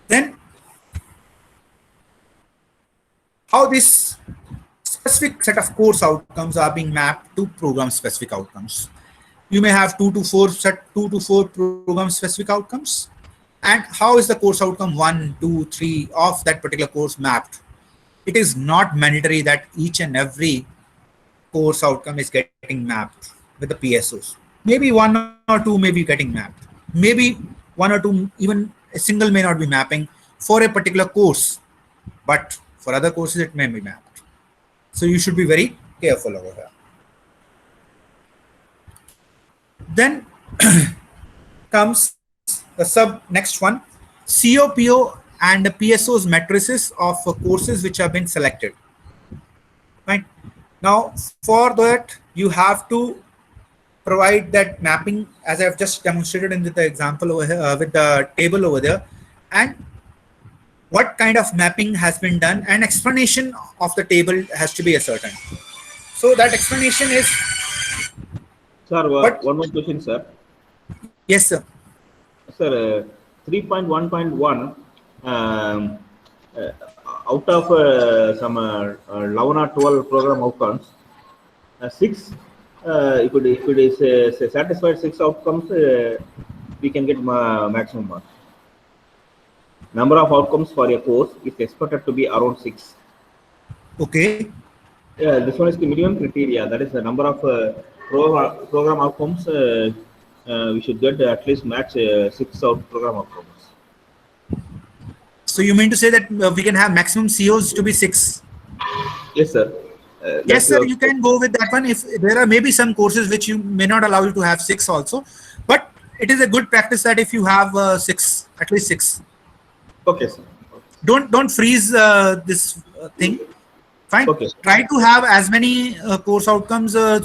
Speaker 6: Then, how this specific set of course outcomes are being mapped to program specific outcomes. You may have 2 to 4 program specific outcomes. And how is the course outcome 1, 2, 3 of that particular course mapped? It is not mandatory that each and every course outcome is getting mapped with the PSOs. Maybe 1 or 2 may be getting mapped. Maybe 1 or 2, even a single may not be mapping for a particular course, but for other courses it may be mapped. So you should be very careful over here. Then comes the next one, COPO and the PSO's matrices of courses which have been selected. Right. Now, for that, you have to provide that mapping, as I've just demonstrated in the example over here with the table over there, and what kind of mapping has been done, and explanation of the table has to be ascertained. So that explanation is.
Speaker 5: Sir, one more question, sir.
Speaker 6: Yes, sir.
Speaker 5: Sir, 3.1.1. Out of some 11 or 12 program outcomes, 6, if it is satisfied 6 outcomes, we can get maximum mark. Number of outcomes for a course is expected to be around 6.
Speaker 6: Okay.
Speaker 5: Yeah, this one is the minimum criteria. That is the number of program outcomes. We should get at least match 6 program outcomes.
Speaker 6: So you mean to say that we can have maximum COs to be 6?
Speaker 5: Yes, sir.
Speaker 6: Yes, sir. You can go with that one. If there are maybe some courses which you may not allow you to have 6 also, but it is a good practice that if you have 6, at least 6.
Speaker 5: Okay, sir.
Speaker 6: Don't freeze this thing. Fine.
Speaker 5: Okay.
Speaker 6: Try to have as many course outcomes, sir.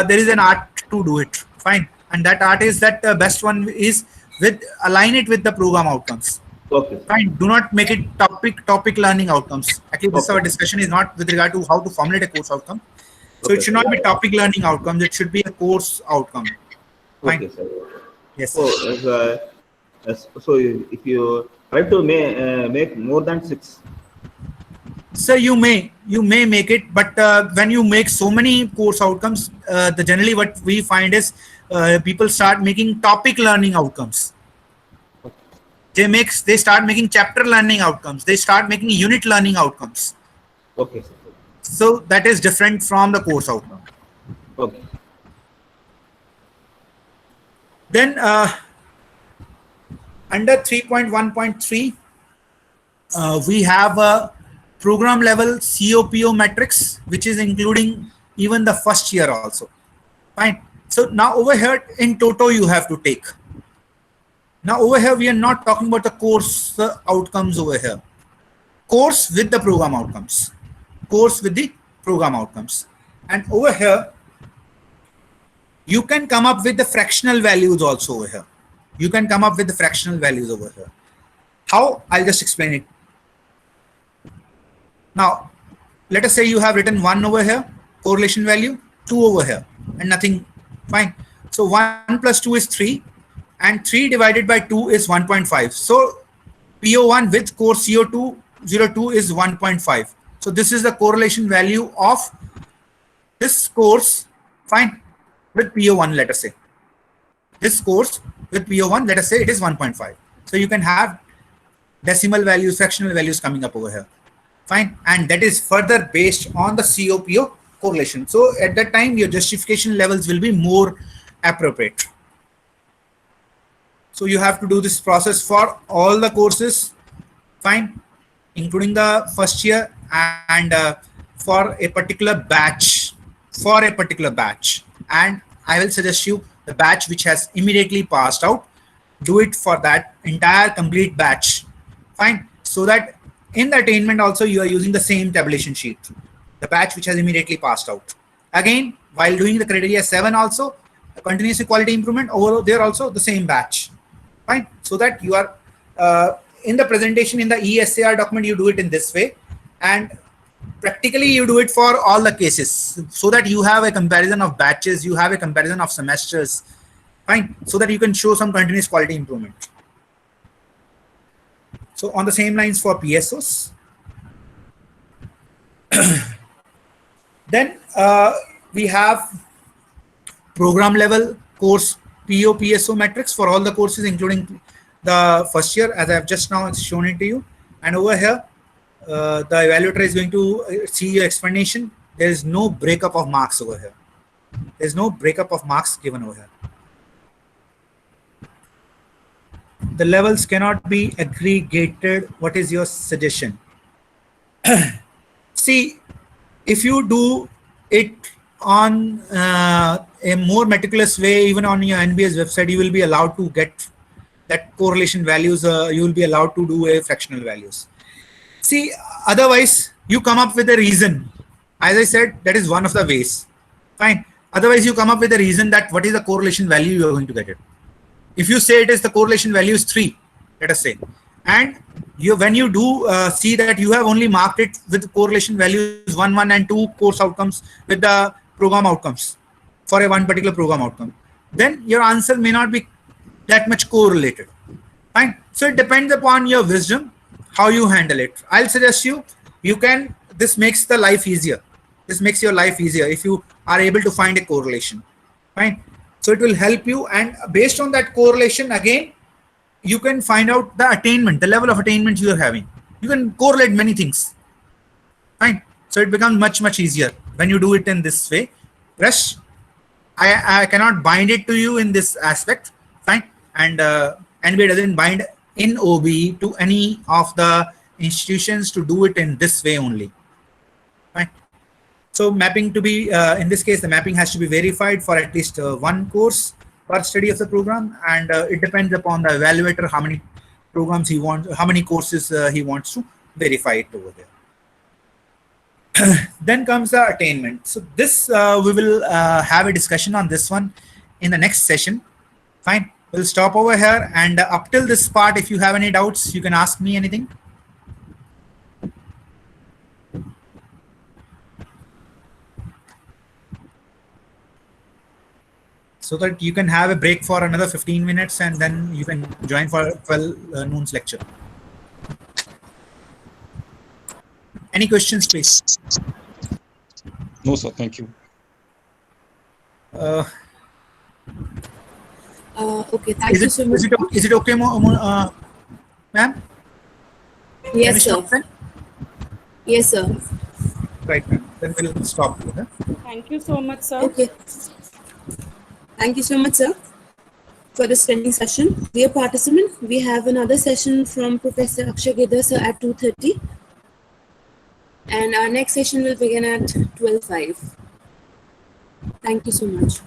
Speaker 6: There is an art to do it. Fine. And that art is that the best one is align it with the program outcomes.
Speaker 5: Okay.
Speaker 6: Fine. Do not make it topic learning outcomes. Actually, this our discussion is not with regard to how to formulate a course outcome. So it should not be topic learning outcomes. It should be a course outcome. Fine.
Speaker 5: Okay, sir.
Speaker 6: Yes.
Speaker 5: So if you try to make more than 6.
Speaker 6: Sir, you may make it, but when you make so many course outcomes, generally what we find is people start making topic learning outcomes. They start making chapter learning outcomes. They start making unit learning outcomes.
Speaker 5: Okay, sir.
Speaker 6: So that is different from the course outcome.
Speaker 5: Okay.
Speaker 6: Then under 3.1.3, we have a program level COPO matrix, which is including even the first year also. Fine. So now over here in toto you have to take. Now over here we are not talking about the course outcomes over here. Course with the program outcomes. Course with the program outcomes. And over here you can come up with the fractional values also over here. You can come up with the fractional values over here. How? I'll just explain it. Now, let us say you have written 1 over here, correlation value, 2 over here, and nothing. Fine. So 1 plus 2 is 3, and 3 divided by 2 is 1.5. So PO1 with course CO202 is 1.5. So this is the correlation value of this course, fine, with PO1, let us say. This course with PO1, let us say it is 1.5. So you can have decimal values, fractional values coming up over here. Fine. And that is further based on the COPO correlation. So at that time, your justification levels will be more appropriate. So you have to do this process for all the courses. Fine. including the first year and for a particular batch, and I will suggest you the batch which has immediately passed out. Do it for that entire complete batch. Fine. So that in the attainment also you are using the same tabulation sheet, the batch which has immediately passed out. Again, while doing the criteria 7 also, the continuous quality improvement, over there also the same batch. Fine. So that you are in the presentation in the ESAR document, you do it in this way, and practically you do it for all the cases, so that you have a comparison of batches, you have a comparison of semesters. Fine. So that you can show some continuous quality improvement. So on the same lines for PSOs. Then we have program level course PO PSO metrics for all the courses, including the first year, as I have just now shown it to you. And over here, the evaluator is going to see your explanation. There is no breakup of marks over here. There is no breakup of marks given over here. The levels cannot be aggregated. What is your suggestion? See, if you do it on a more meticulous way, even on your NBS website, you will be allowed to get that correlation values. You will be allowed to do a fractional values. See, otherwise you come up with a reason. As I said, that is one of the ways. Fine. Otherwise you come up with a reason that what is the correlation value you are going to get it. If you say it is the correlation value is 3, let us say, and you, when you do see that you have only marked it with correlation values 1, 1 and 2 course outcomes with the program outcomes for a one particular program outcome, then your answer may not be that much correlated. Fine. So it depends upon your wisdom, how you handle it. I'll suggest you, you can, this makes the life easier. This makes your life easier if you are able to find a correlation. Fine. So it will help you, and based on that correlation, again, you can find out the attainment, the level of attainment you are having. You can correlate many things. Fine. So it becomes much easier when you do it in this way. Rest, I cannot bind it to you in this aspect. Fine. And NBA doesn't bind in OBE to any of the institutions to do it in this way only. Fine. So mapping to be, in this case, the mapping has to be verified for at least one course per study of the program, and it depends upon the evaluator how many programs he wants, how many courses he wants to verify it over there. Then comes the attainment. So this we will have a discussion on this one in the next session. Fine. We'll stop over here, and up till this part, if you have any doubts, you can ask me anything. So that you can have a break for another 15 minutes and then you can join for 12 noon's lecture. Any questions, please?
Speaker 4: No, sir. Thank you.
Speaker 1: Okay, thank you so much.
Speaker 6: Is it okay, ma'am?
Speaker 1: Yes, sir. Yes, sir.
Speaker 6: Right, ma'am. Then we'll stop here.
Speaker 7: Thank you so much, sir.
Speaker 1: Okay. Thank you so much, sir, for this training session. Dear participant, we have another session from Professor Akshay Girdhar, sir, at 2:30. And our next session will begin at 12:05. Thank you so much.